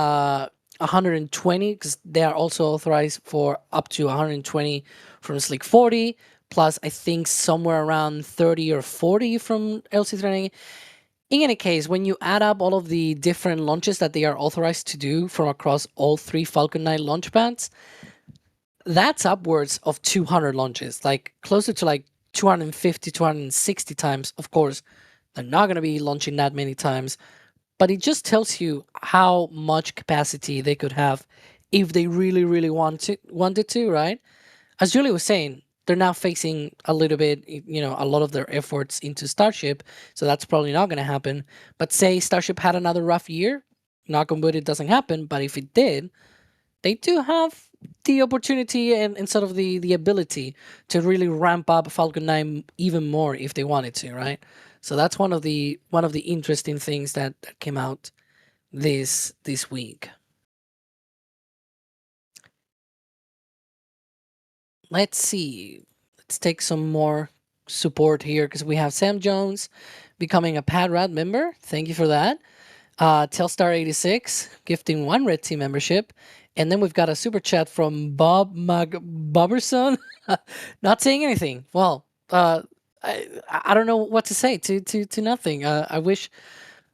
120, because they are also authorized for up to 120 from Slick 40, plus I think somewhere around 30 or 40 from LC-39. In any case, when you add up all of the different launches that they are authorized to do from across all 3 Falcon 9 launch pads, that's upwards of 200 launches, like closer to like 250, 260 times. Of course, they're not going to be launching that many times, but it just tells you how much capacity they could have if they really, really wanted to, right? As Julie was saying, they're now facing a little bit, a lot of their efforts into Starship, so that's probably not going to happen. But say Starship had another rough year, knock on wood, it doesn't happen, but if it did, they do have the opportunity and sort of the ability to really ramp up Falcon 9 even more if they wanted to, right? So that's one of the interesting things that came out this week. Let's see. Let's take some more support here, because we have Sam Jones becoming a PadRad member. Thank you for that. Telstar86 gifting 1 Red Team membership. And then we've got a super chat from Bob Bobberson. Not saying anything. Well, I don't know what to say to nothing. I wish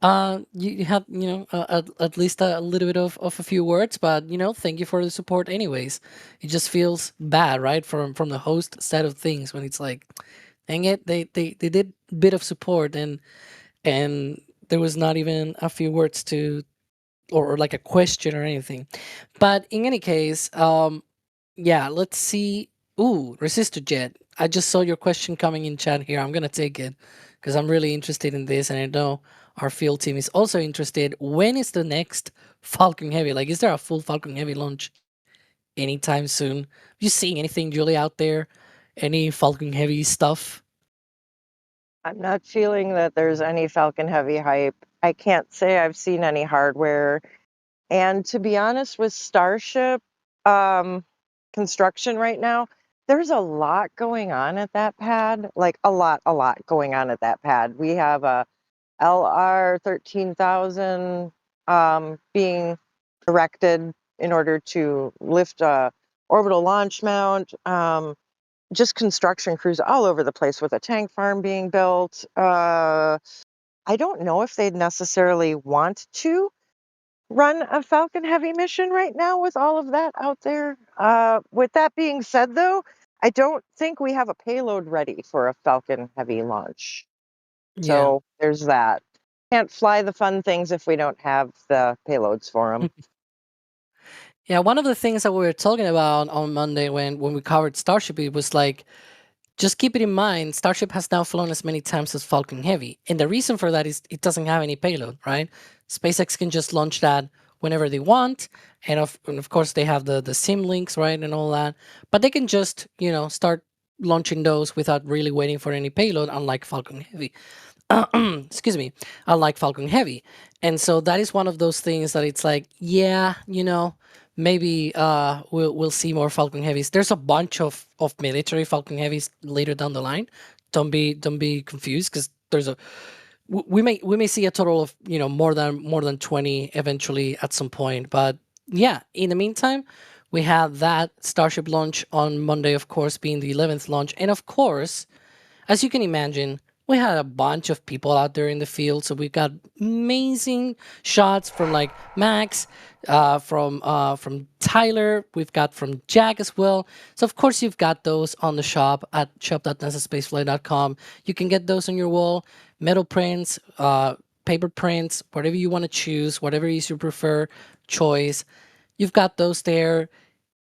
you had at least a little bit of a few words, but thank you for the support anyways. It just feels bad, right, from the host side of things, when it's like, dang it, they did a bit of support and there was not even a few words to or like a question or anything. But in any case, yeah, let's see. Ooh, Resistor Jet. I just saw your question coming in chat here. I'm gonna take it because I'm really interested in this, and I know our field team is also interested. When is the next Falcon Heavy? Like, is there a full Falcon Heavy launch anytime soon? Are you seeing anything, Julie, out there? Any Falcon Heavy stuff? I'm not feeling that there's any Falcon Heavy hype. I can't say I've seen any hardware. And to be honest, with Starship construction right now, there's a lot going on at that pad, like a lot going on at that pad. We have a LR 13,000 being erected in order to lift a orbital launch mount. Just construction crews all over the place, with a tank farm being built. I don't know if they'd necessarily want to run a Falcon Heavy mission right now with all of that out there. With that being said, though, I don't think we have a payload ready for a Falcon Heavy launch. So there's that. Can't fly the fun things if we don't have the payloads for them. Yeah, one of the things that we were talking about on Monday when we covered Starship, it was like, just keep it in mind, Starship has now flown as many times as Falcon Heavy. And the reason for that is it doesn't have any payload, right? SpaceX can just launch that whenever they want. And of course, they have the sim links, right? And all that. But they can just, start launching those without really waiting for any payload, unlike Falcon Heavy. Excuse me, unlike Falcon Heavy. And so that is one of those things that it's like, yeah, maybe we'll see more Falcon Heavies. There's a bunch of military Falcon Heavies later down the line. Don't be confused, because there's a we may see a total of more than 20 eventually at some point. But yeah, in the meantime, we had that Starship launch on Monday, of course, being the 11th launch, and of course, as you can imagine, we had a bunch of people out there in the field. So we got amazing shots from like Max, from Tyler. We've got from Jack as well. So of course you've got those on the shop at shop.nasaspaceflight.com. You can get those on your wall, metal prints, paper prints, whatever you want to choose, whatever is your prefer choice. You've got those there.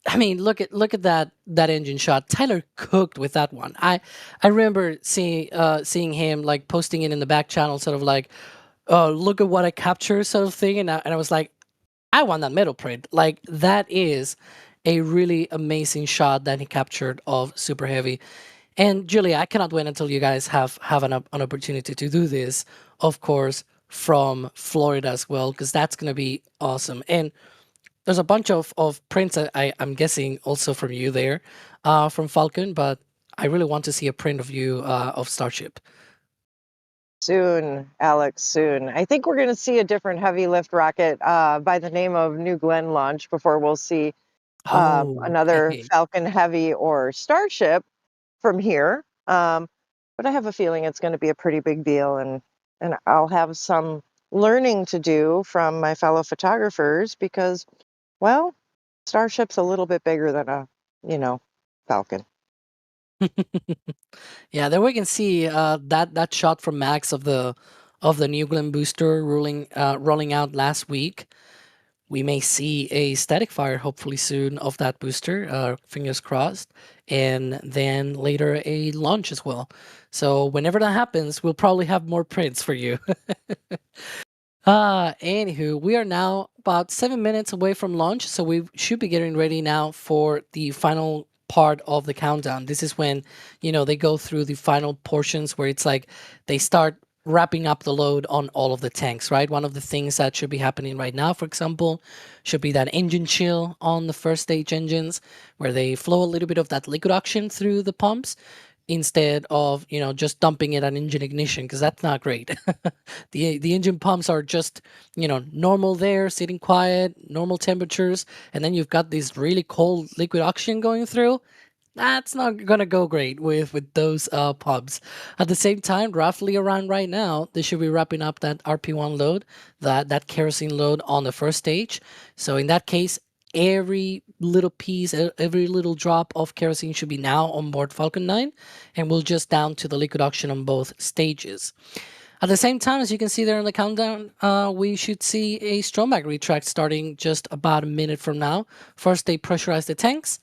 I mean, look at that engine shot. Tyler cooked with that one. I remember seeing him like posting it in the back channel, sort of like, "Oh, look at what I captured," sort of thing, and I was like, I want that metal print. Like, that is a really amazing shot that he captured of Super Heavy. And Julia, I cannot wait until you guys have an opportunity to do this, of course, from Florida as well, because that's gonna be awesome. And there's a bunch of prints that I'm guessing also from you there, from Falcon, but I really want to see a print of you of Starship. Soon, Alex, soon. I think we're going to see a different heavy lift rocket by the name of New Glenn launch before we'll see another Okay. Falcon Heavy or Starship from here. But I have a feeling it's going to be a pretty big deal, and I'll have some learning to do from my fellow photographers because, well, Starship's a little bit bigger than a, Falcon. Yeah, there we can see that shot from Max of the New Glenn booster rolling out last week. We may see a static fire hopefully soon of that booster, fingers crossed, and then later a launch as well. So whenever that happens, we'll probably have more prints for you. Anywho, we are now about 7 minutes away from launch, so we should be getting ready now for the final part of the countdown. This is when, they go through the final portions where it's like they start wrapping up the load on all of the tanks, right? One of the things that should be happening right now, for example, should be that engine chill on the first stage engines, where they flow a little bit of that liquid oxygen through the pumps instead of just dumping it on engine ignition, because that's not great. The engine pumps are just normal there, sitting quiet, normal temperatures, and then you've got this really cold liquid oxygen going through. That's not gonna go great with those pumps. At the same time, roughly around right now, they should be wrapping up that RP1 load, that kerosene load on the first stage. So in that case, every little piece, every little drop of kerosene should be now on board Falcon 9, and we'll just down to the liquid oxygen on both stages. At the same time, as you can see there in the countdown, we should see a Stromback retract starting just about a minute from now. First, they pressurize the tanks,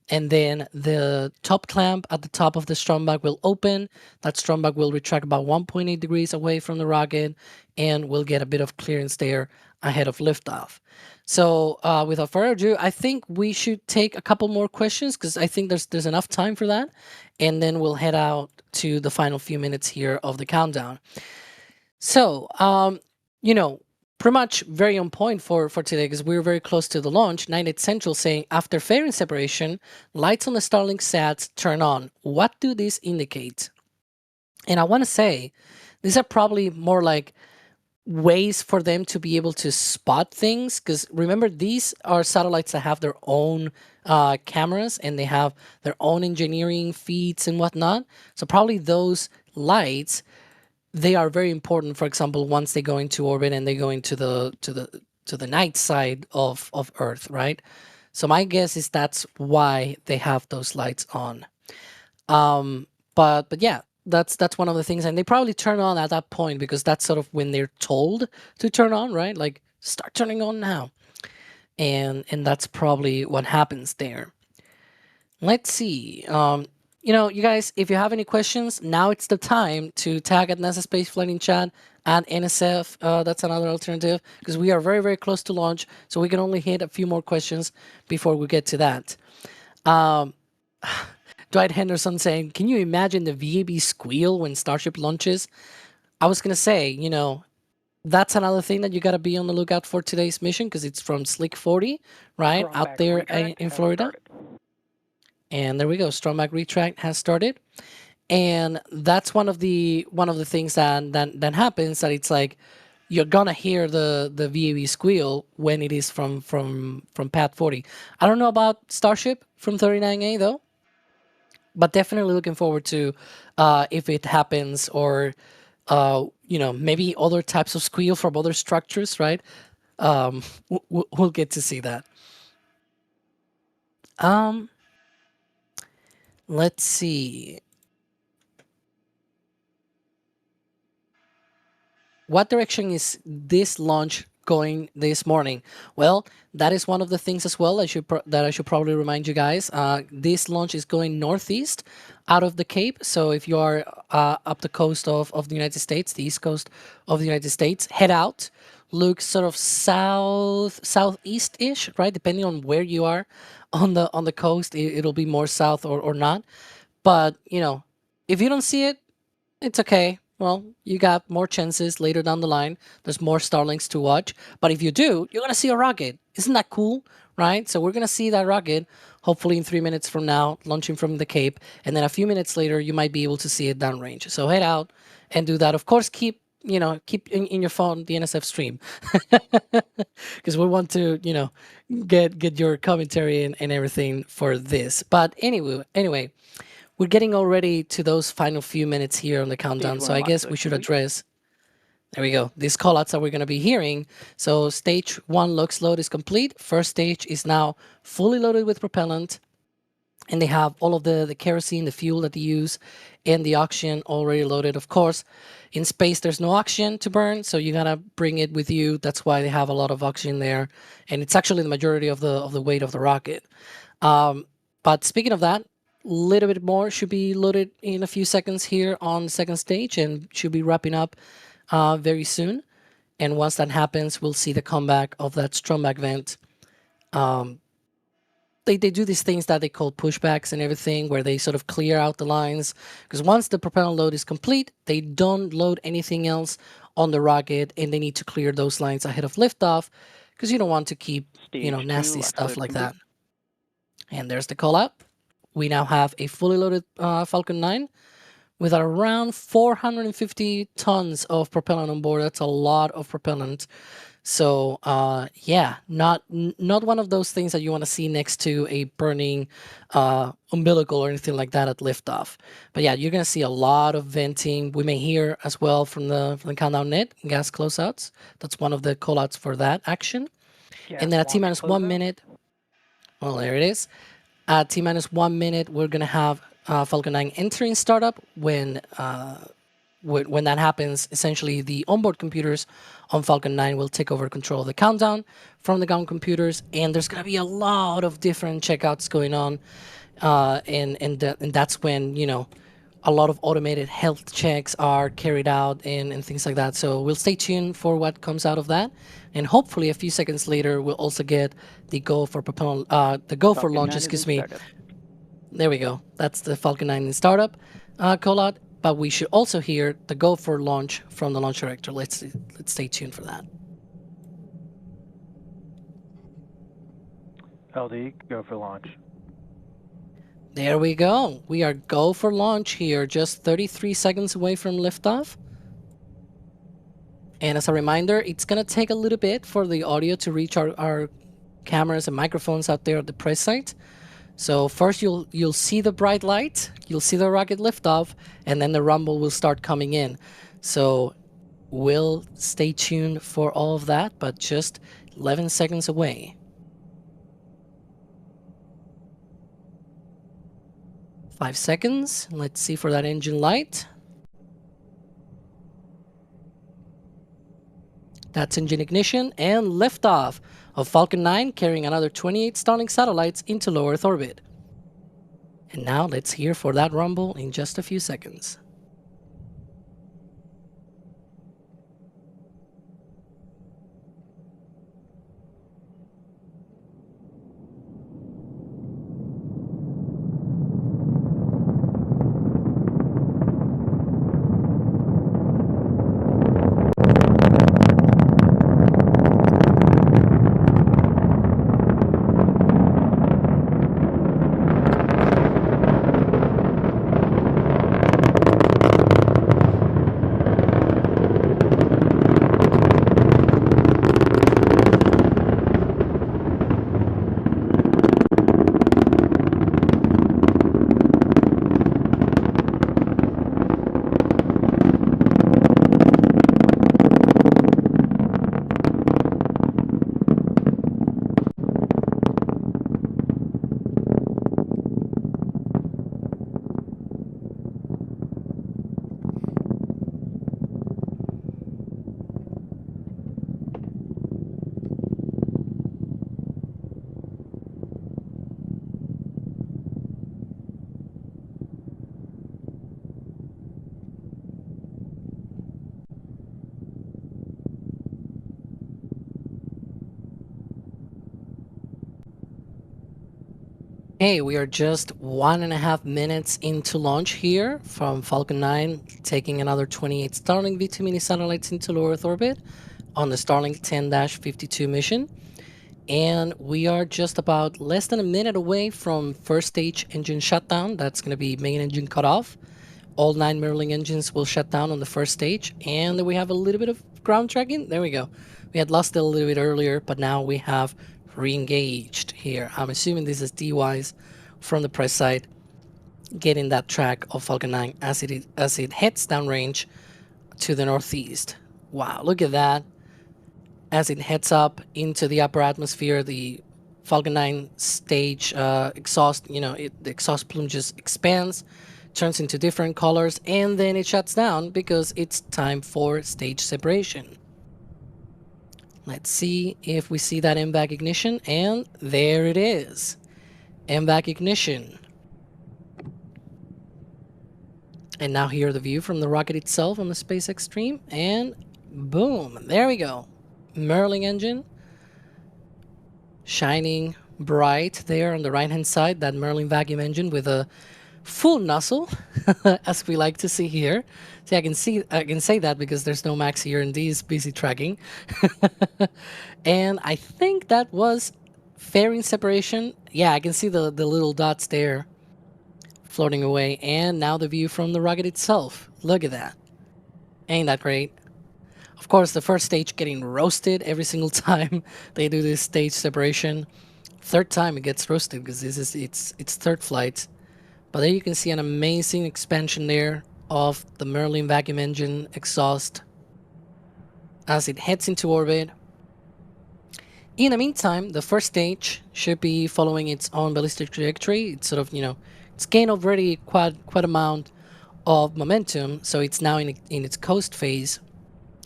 and then the top clamp at the top of the Stromback will open. That Stromback will retract about 1.8 degrees away from the rocket, and we'll get a bit of clearance there ahead of liftoff. So without further ado, I think we should take a couple more questions, because I think there's enough time for that, and then we'll head out to the final few minutes here of the countdown. So, pretty much very on point for today, because we're very close to the launch. 9/8 Central saying, after fairing separation, lights on the Starlink sats turn on. What do these indicate? And I want to say, these are probably more like ways for them to be able to spot things, because remember, these are satellites that have their own cameras, and they have their own engineering feeds and whatnot. So probably those lights, they are very important. For example, once they go into orbit and they go into the night side of Earth, right? So my guess is that's why they have those lights on. But yeah, that's one of the things, and they probably turn on at that point, because that's sort of when they're told to turn on, right? Like, start turning on now, and that's probably what happens there. Let's see. You guys, if you have any questions, now it's the time to tag at NASA Spaceflight in chat, at NSF. That's another alternative, because we are very, very close to launch, so we can only hit a few more questions before we get to that. Dwight Henderson saying, can you imagine the VAB squeal when Starship launches? I was going to say, That's another thing that you got to be on the lookout for today's mission, because it's from Slick 40, right, out Stromback there retract in has Florida. started. And there we go. Stromback retract has started, and that's one of the things that happens. That it's like you're gonna hear the VAV squeal when it is from Pad 40. I don't know about Starship from 39A though, but definitely looking forward to if it happens, or maybe other types of squeal from other structures, right? We'll get to see that. Let's see. What direction is this launch going this morning? Well, that is one of the things as well. I should probably remind you guys. This launch is going northeast out of the Cape. So if you are up the coast of the United States, the east coast of the United States, head out. Look sort of southeast-ish, right? Depending on where you are on the coast, it'll be more south or not. But if you don't see it, it's okay. Well, you got more chances later down the line. There's more Starlinks to watch. But if you do, you're going to see a rocket. Isn't that cool? Right? So we're going to see that rocket, hopefully in 3 minutes from now, launching from the Cape. And then a few minutes later, you might be able to see it downrange. So head out and do that. Of course, keep in your phone the NSF stream. Because we want to, get your commentary and everything for this. But anyway, we're getting already to those final few minutes here on the countdown, so I guess we should address. There we go. These callouts that we're going to be hearing. So stage 1 LUX load is complete. First stage is now fully loaded with propellant, and they have all of the kerosene, the fuel that they use, and the oxygen already loaded. Of course, in space there's no oxygen to burn, so you gotta bring it with you. That's why they have a lot of oxygen there, and it's actually the majority of the weight of the rocket. But speaking of that, little bit more should be loaded in a few seconds here on the second stage, and should be wrapping up very soon. And once that happens, we'll see the comeback of that Stromback vent. They do these things that they call pushbacks and everything, where they sort of clear out the lines, because once the propellant load is complete, they don't load anything else on the rocket, and they need to clear those lines ahead of liftoff, because you don't want to keep nasty stuff like that. And there's the call out. We now have a fully loaded Falcon 9 with around 450 tons of propellant on board. That's a lot of propellant. So yeah, not one of those things that you want to see next to a burning umbilical or anything like that at liftoff. But yeah, you're gonna see a lot of venting. We may hear as well from the countdown net gas closeouts. That's one of the callouts for that action. And then at T-minus 1 minute, well, there it is. At T-minus 1 minute, we're going to have Falcon 9 entering startup. When that happens, essentially the onboard computers on Falcon 9 will take over control of the countdown from the ground computers, and there's going to be a lot of different checkouts going on, and that's when a lot of automated health checks are carried out and things like that. So we'll stay tuned for what comes out of that, and hopefully a few seconds later we'll also get the go for propellant, the go for launch. Excuse me. There we go. That's the Falcon 9 in startup call out. But we should also hear the go for launch from the launch director. Let's stay tuned for that. LD, go for launch. There we go. We are go for launch here, just 33 seconds away from liftoff. And as a reminder, it's going to take a little bit for the audio to reach our cameras and microphones out there at the press site. So first you'll see the bright light, you'll see the rocket liftoff, and then the rumble will start coming in. So we'll stay tuned for all of that, but just 11 seconds away. 5 seconds. Let's see for that engine light. That's engine ignition and liftoff of Falcon 9, carrying another 28 Starlink satellites into low Earth orbit. And now let's hear for that rumble in just a few seconds. Hey, we are just 1.5 minutes into launch here from Falcon 9, taking another 28 Starlink V2 mini satellites into low Earth orbit on the Starlink 10-52 mission. And we are just about less than a minute away from first stage engine shutdown. That's going to be main engine cut off. All 9 Merlin engines will shut down on the first stage. And we have a little bit of ground tracking. There we go. We had lost it a little bit earlier, but now we have re-engaged here. I'm assuming this is DWise from the press side getting that track of Falcon 9 as it heads downrange to the northeast. Wow, look at that. As it heads up into the upper atmosphere, the Falcon 9 stage exhaust, the exhaust plume just expands, turns into different colors, and then it shuts down because it's time for stage separation. Let's see if we see that MVAC ignition, and there it is. MVAC ignition. And now here the view from the rocket itself on the SpaceX stream, and boom, there we go. Merlin engine shining bright there on the right hand side, that Merlin vacuum engine with a full nozzle as we like to see here. See, I can say that because there's no max here and D is busy tracking. And I think that was fairing separation. Yeah, I can see the little dots there floating away. And now the view from the rocket itself. Look at that. Ain't that great? Of course, the first stage getting roasted every single time they do this stage separation. Third time it gets roasted because this is its third flight. But there you can see an amazing expansion there of the Merlin vacuum engine exhaust as it heads into orbit. In the meantime, the first stage should be following its own ballistic trajectory. It's sort of, it's gained already quite amount of momentum, so it's now in its coast phase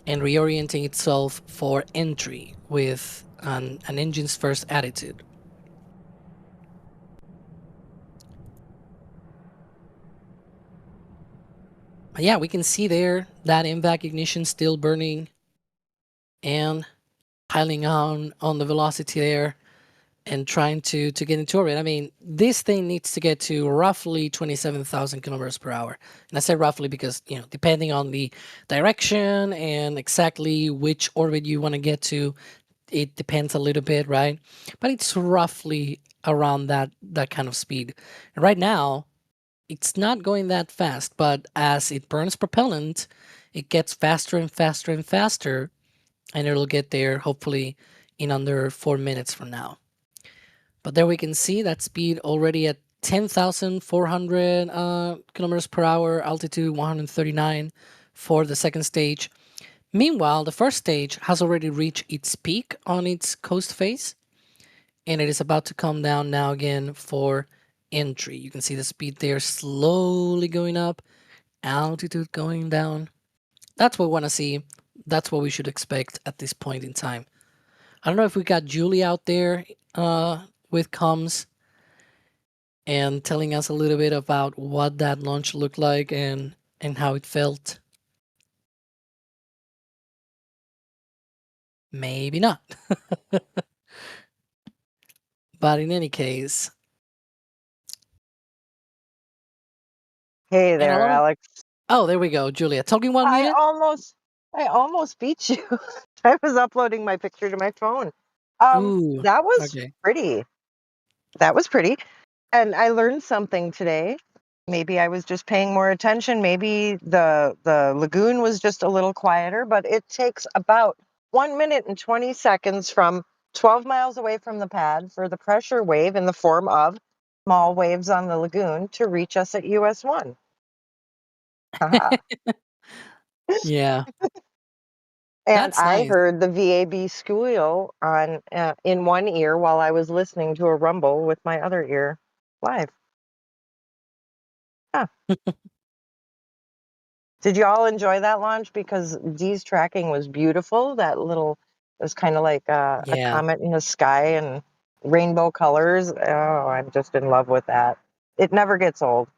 and reorienting itself for entry with an engine's first attitude. But yeah, we can see there that MVAC ignition still burning and piling on the velocity there and trying to get into orbit. I mean, this thing needs to get to roughly 27,000 kilometers per hour. And I say roughly because, depending on the direction and exactly which orbit you want to get to, it depends a little bit, right? But it's roughly around that kind of speed. And right now, it's not going that fast, but as it burns propellant, it gets faster and faster and faster, and it'll get there hopefully in under 4 minutes from now. But there we can see that speed already at 10,400 kilometers per hour, altitude 139 for the second stage. Meanwhile, the first stage has already reached its peak on its coast phase, and it is about to come down now again for entry. You can see the speed there slowly going up, altitude going down. That's what we want to see. That's what we should expect at this point in time. I don't know if we got Julie out there with comms and telling us a little bit about what that launch looked like and how it felt. Maybe not. But in any case. Hey there, Alex. Oh, there we go, Julia. Talking 1 minute? I almost beat you. I was uploading my picture to my phone. Ooh, that was okay. pretty. That was pretty. And I learned something today. Maybe I was just paying more attention. Maybe the lagoon was just a little quieter, but it takes about 1 minute and 20 seconds from 12 miles away from the pad for the pressure wave in the form of small waves on the lagoon to reach us at US 1. Yeah. And That's I nice. heard the VAB squeal on in one ear while I was listening to a rumble with my other ear live. Huh. Did you all enjoy that launch? Because Dee's tracking was beautiful. It was kind of like a comet in the sky and rainbow colors. Oh, I'm just in love with that. It never gets old.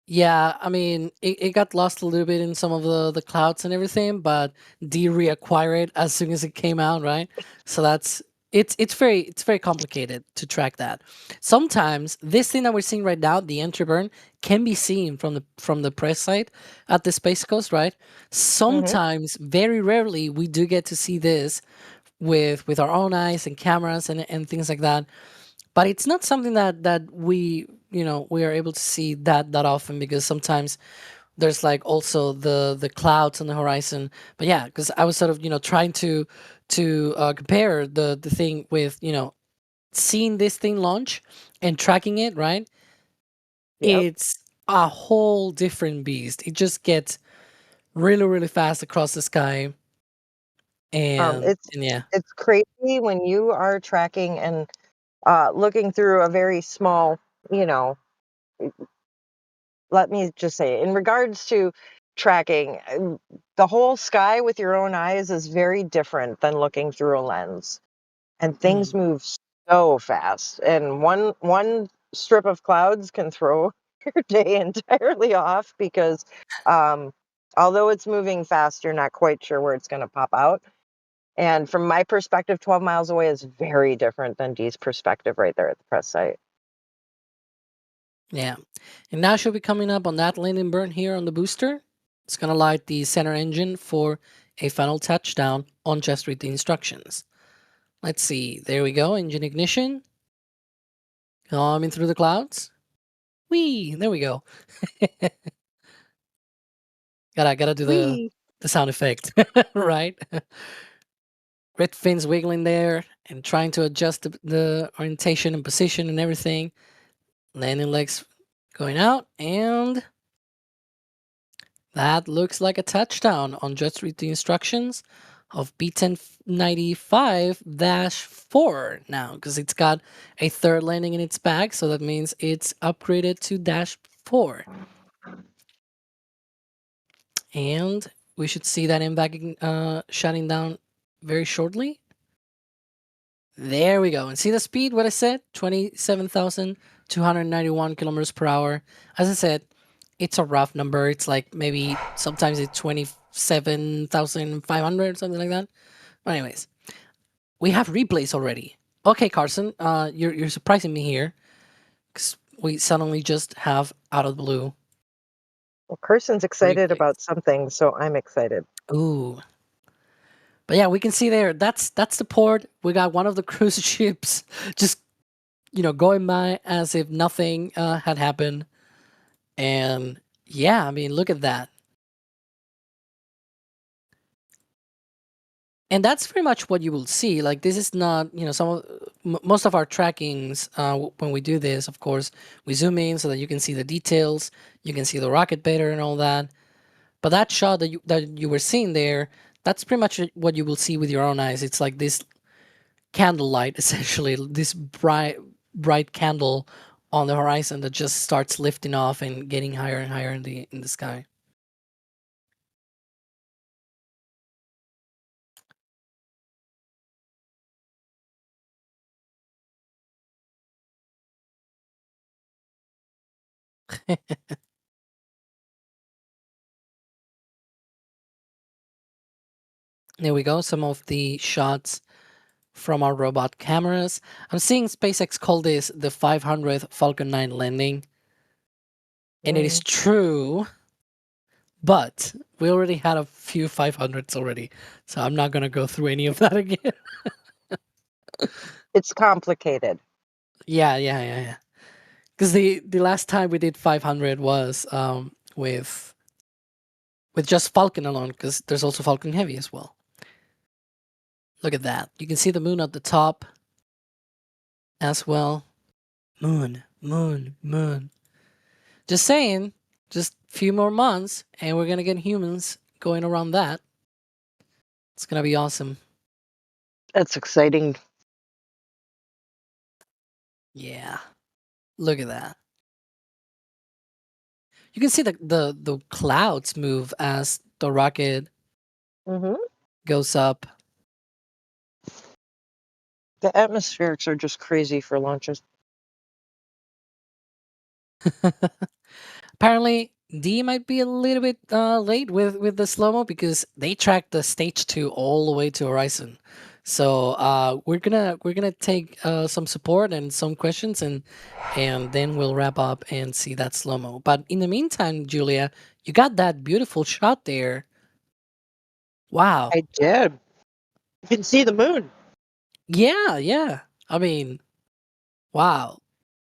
Yeah, I mean, it got lost a little bit in some of the clouds and everything, but D reacquired it as soon as it came out, right? So that's it's very complicated to track that. Sometimes this thing that we're seeing right now, the entry burn, can be seen from the press site at the Space Coast, right? Sometimes, very rarely, we do get to see this with our own eyes and cameras and things like that. But it's not something that we we are able to see that often, because sometimes there's like also the clouds on the horizon. But yeah, because I was sort of trying to compare the thing with seeing this thing launch and tracking it, right? Yep. It's a whole different beast. It just gets really, really fast across the sky. And It's yeah. it's crazy when you are tracking and looking through a very small, you know, let me just say, in regards to tracking, the whole sky with your own eyes is very different than looking through a lens. And things Mm. move so fast. And one strip of clouds can throw your day entirely off because although it's moving fast, you're not quite sure where it's going to pop out. And from my perspective, 12 miles away is very different than Dee's perspective right there at the press site. Yeah. And now she'll be coming up on that landing burn here on the booster. It's going to light the center engine for a final touchdown on just read the instructions. Let's see. There we go. Engine ignition. Coming through the clouds. Whee! There we go. gotta do Whee! the sound effect, right? Red fins wiggling there and trying to adjust the orientation and position and everything. Landing legs going out, and that looks like a touchdown on just read the instructions of B1095-4 now, because it's got a third landing in its bag, so that means it's upgraded to -4. And we should see that MVAC shutting down very shortly. There we go. And see the speed, what I said? 27,291 kilometers per hour. As I said, it's a rough number. It's like maybe sometimes it's 27,500, something like that. But anyways, we have replays already. Okay, Carson, you're surprising me here, because we suddenly just have out of the blue. Well, Carson's excited Replays. about something, so I'm excited. Ooh. But yeah, we can see there. That's the port. We got one of the cruise ships just going by as if nothing had happened. And yeah, I mean, look at that. And that's pretty much what you will see. Like, this is not, most of our trackings, when we do this, of course, we zoom in so that you can see the details, you can see the rocket better and all that. But that shot that you were seeing there, that's pretty much what you will see with your own eyes. It's like this candlelight, essentially, this bright candle on the horizon that just starts lifting off and getting higher and higher in the sky. There we go. Some of the shots from our robot cameras. I'm seeing SpaceX call this the 500th Falcon 9 landing. And it is true, but we already had a few 500s already. So I'm not going to go through any of that again. It's complicated. Yeah. Because the last time we did 500 was with just Falcon alone, because there's also Falcon Heavy as well. Look at that. You can see the moon at the top as well. Moon. Just saying, just a few more months and we're going to get humans going around that. It's going to be awesome. That's exciting. Yeah. Look at that. You can see the clouds move as the rocket goes up. The atmospherics are just crazy for launches. Apparently, D might be a little bit late with the slow-mo, because they tracked the stage 2 all the way to horizon. So we're gonna take some support and some questions, and then we'll wrap up and see that slow mo. But in the meantime, Julia, you got that beautiful shot there. Wow. I did. You can see the moon. Yeah, yeah. I mean, wow.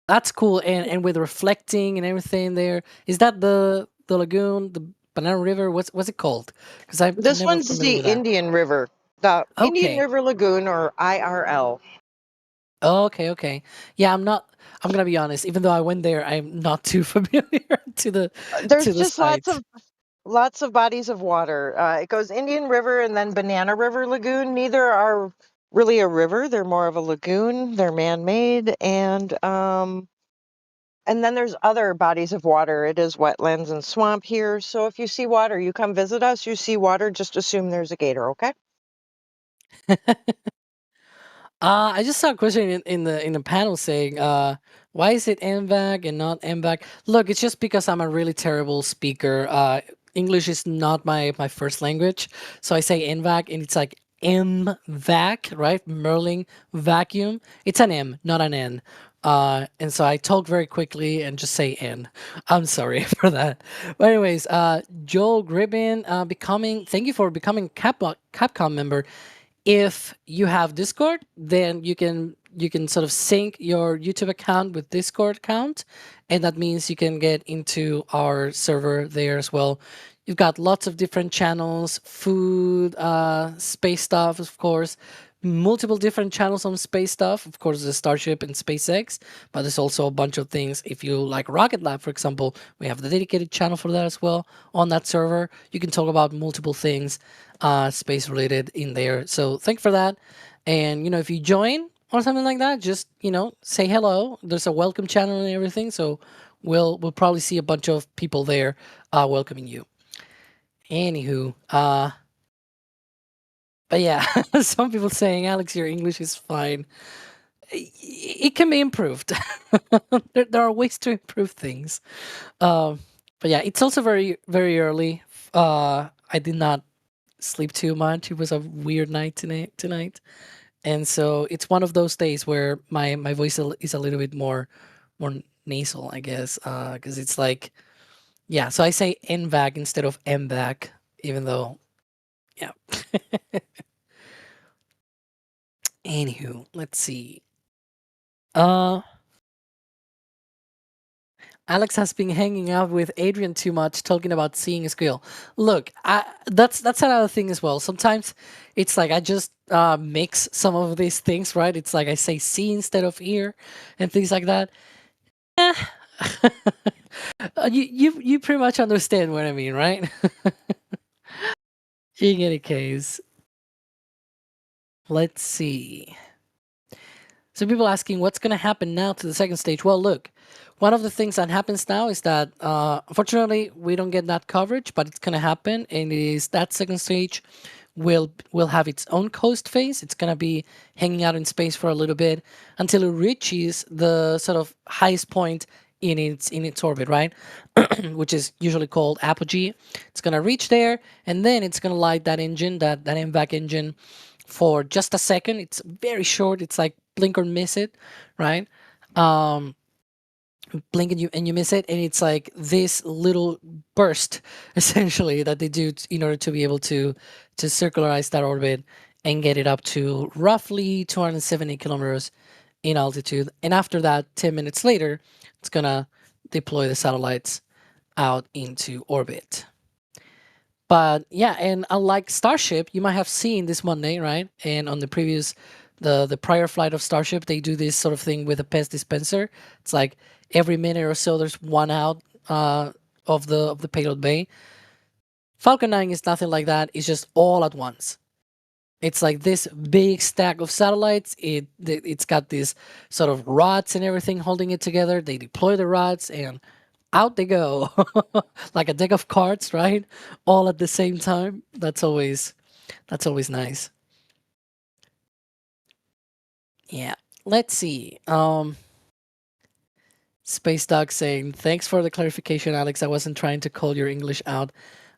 That's cool. And with reflecting and everything there. Is that the lagoon, the Banana River? What's it called? Because I'm This never one's familiar the with that. Indian River, the Indian Okay. River Lagoon, or IRL. Okay, okay. Yeah, I'm gonna be honest, even though I went there, I'm not too familiar There's to the just site. lots of bodies of water. It goes Indian River and then Banana River Lagoon. Neither are really a river; they're more of a lagoon. They're man-made, and then there's other bodies of water. It is wetlands and swamp here. So if you see water, you come visit us. You see water, just assume there's a gator. Okay? I just saw a question in the panel saying, why is it MVAC and not MVAC? Look, it's just because I'm a really terrible speaker. English is not my first language, so I say MVAC, and it's like MVAC, right? Merlin vacuum. It's an M, not an N. And so I talk very quickly and just say N. I'm sorry for that. But anyways, Joel Gribbin, thank you for becoming Capcom member. If you have Discord, then you can sort of sync your YouTube account with Discord account, and that means you can get into our server there as well. You've got lots of different channels, food, space stuff, of course, multiple different channels on space stuff. Of course, the Starship and SpaceX, but there's also a bunch of things. If you like Rocket Lab, for example, we have the dedicated channel for that as well on that server. You can talk about multiple things space related in there. So thank you for that. And if you join or something like that, just say hello. There's a welcome channel and everything. So we'll probably see a bunch of people there welcoming you. Anywho, but yeah, some people saying, Alex, your English is fine. It can be improved. there are ways to improve things. But yeah, it's also very, very early. I did not sleep too much. It was a weird night tonight. And so it's one of those days where my voice is a little bit more nasal, I guess, because it's like, yeah. So I say NVAC instead of MVAC, even though, yeah. Anywho, let's see. Alex has been hanging out with Adrian too much, talking about seeing a squirrel. Look, that's another thing as well. Sometimes it's like I just mix some of these things, right? It's like I say see instead of hear, and things like that. Eh. You pretty much understand what I mean, right? In any case, let's see. So people asking what's going to happen now to the second stage. Well, look, one of the things that happens now is that unfortunately we don't get that coverage, but it's going to happen, and it is that second stage will have its own coast phase. It's going to be hanging out in space for a little bit until it reaches the sort of highest point in its orbit, right? Which is usually called apogee. It's going to reach there, and then it's going to light that engine, that MVAC engine, for just a second. It's very short. It's like blink or miss it, right? Blink and you miss it, and it's like this little burst essentially that they do in order to be able to circularize that orbit and get it up to roughly 270 kilometers in altitude. And after that, 10 minutes later, it's gonna deploy the satellites out into orbit. But yeah, and unlike Starship, you might have seen this Monday, right? And on the previous, the prior flight of Starship, they do this sort of thing with a pest dispenser. It's like every minute or so, there's one out of the payload bay. Falcon 9 is nothing like that. It's just all at once. It's like this big stack of satellites. It's got these sort of rods and everything holding it together. They deploy the rods and out they go. Like a deck of cards, right? All at the same time. That's always nice. Yeah. Let's see. Space Dog saying, thanks for the clarification, Alex. I wasn't trying to call your English out.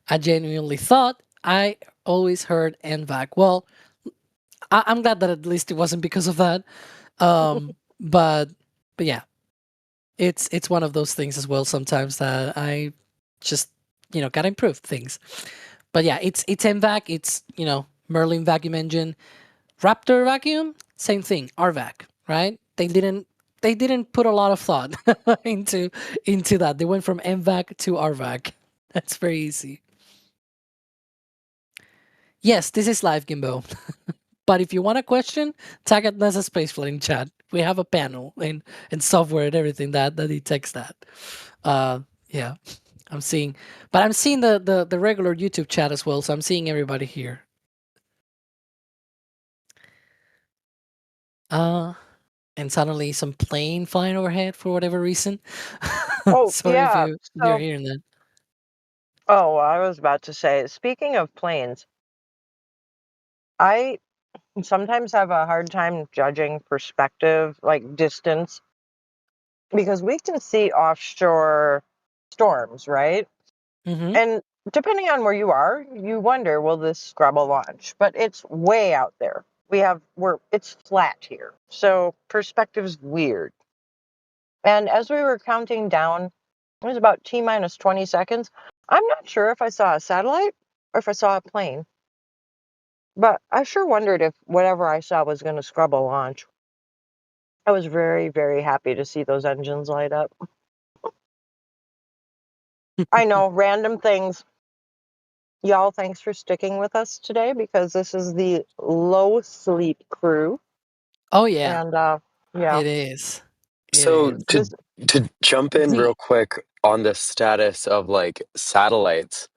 I genuinely thought I always heard NVAC. Well, I'm glad that at least it wasn't because of that. But yeah, it's one of those things as well. Sometimes that I just gotta improve things. But yeah, it's MVAC. It's Merlin vacuum engine, Raptor vacuum. Same thing, RVAC. Right? They didn't put a lot of thought into that. They went from MVAC to RVAC. That's very easy. Yes, this is live, Gimbo. But if you want a question, tag at NASA Spaceflight in chat. We have a panel and software and everything that detects that. Yeah, I'm seeing the regular YouTube chat as well, so I'm seeing everybody here. And suddenly some plane flying overhead for whatever reason. Oh, Sorry if yeah. you're So, hearing that. oh, I was about to say, speaking of planes, I sometimes have a hard time judging perspective, like distance, because we can see offshore storms, right? Mm-hmm. And depending on where you are, you wonder, will this scrub a launch? But it's way out there. It's flat here. So perspective's weird. And as we were counting down, it was about T minus 20 seconds. I'm not sure if I saw a satellite or if I saw a plane, but I sure wondered if whatever I saw was going to scrub a launch. I was very, very happy to see those engines light up. I know, random things. Y'all, thanks for sticking with us today because this is the low sleep crew. Oh yeah, And yeah, it is. It So is. to jump in real D. quick on the status of like satellites,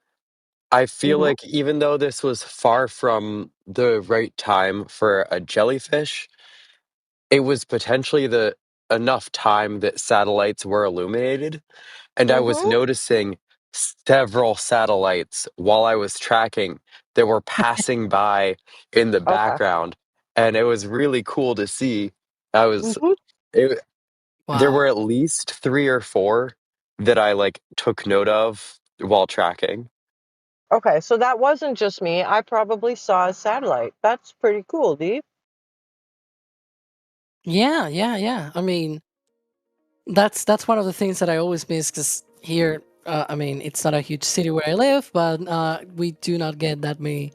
I feel hmm like even though this was far from the right time for a jellyfish, it was potentially the enough time that satellites were illuminated. And I was hmm noticing several satellites while I was tracking that were passing by in the okay. background. And it was really cool to see. I was hmm it, there Wow. were at least 3 or 4 that I like took note of while tracking. Okay, so that wasn't just me. I probably saw a satellite. That's pretty cool, Dee. Yeah, yeah, yeah. I mean, that's one of the things that I always miss because here, I mean, it's not a huge city where I live, but we do not get that many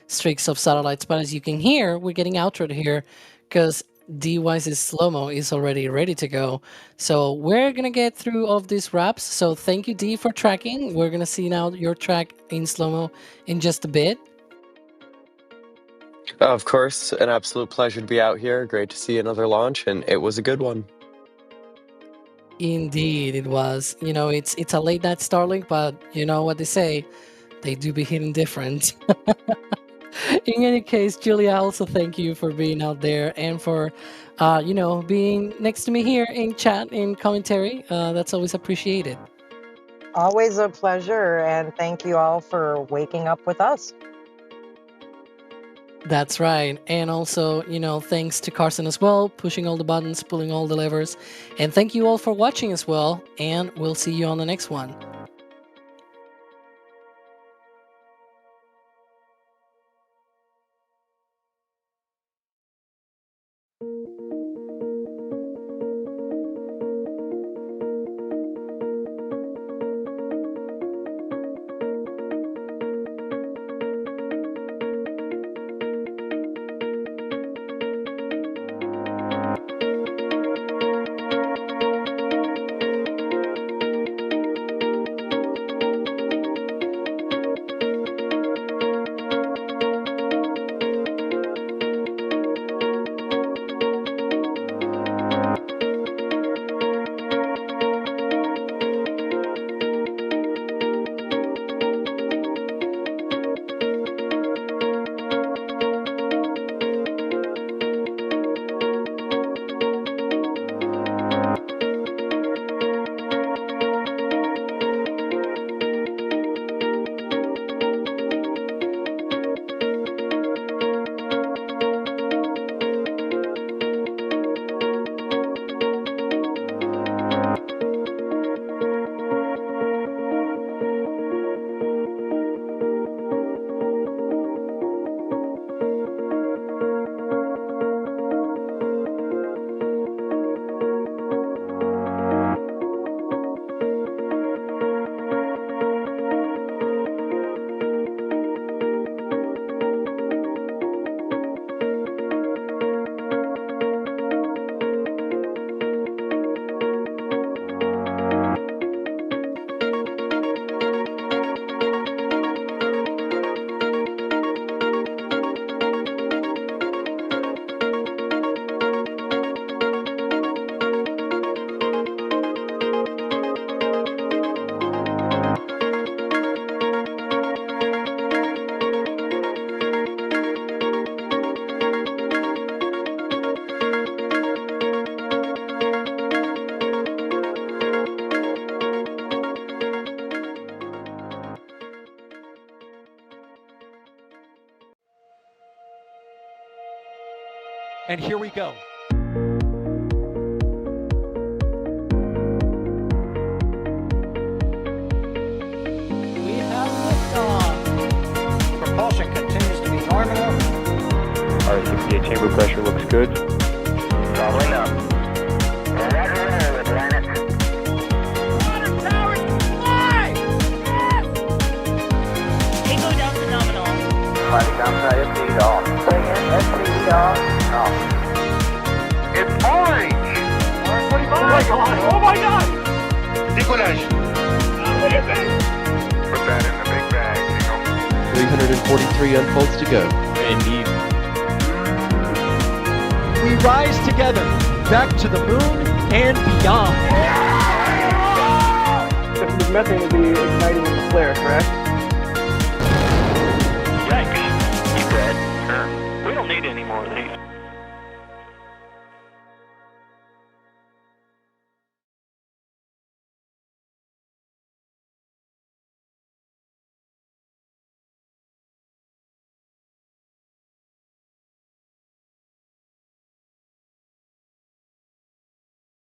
streaks of satellites. But as you can hear, we're getting outroed here because D-Wise's slow-mo is already ready to go. So we're gonna get through all of these wraps. So thank you, D, for tracking. We're gonna see now your track in slow-mo in just a bit. Of course, an absolute pleasure to be out here. Great to see another launch, and it was a good one. Indeed, it was. It's a late night Starlink, but you know what they say, they do be hitting different. In any case, Julia, also thank you for being out there and for, being next to me here in chat in commentary. That's always appreciated. Always a pleasure, and thank you all for waking up with us. That's right. And also, thanks to Carson as well, pushing all the buttons, pulling all the levers. And thank you all for watching as well. And we'll see you on the next one. And here we go. We have liftoff. Propulsion continues to be nominal. RS-68 chamber pressure looks good. Doubling up. Roger, roger, planet. Tango down to nominal. Fighting downside of speed off. Bring in SPD off. Off. It's orange! Orange 45! Oh my god! Oh my god! Decollage! Put that in the big bag, Jingle. 343 unfolds to go. Indeed. We rise together back to the moon and beyond. This methane will be igniting in the flare, correct? Yikes. You dead? Sure. We don't need any more of these.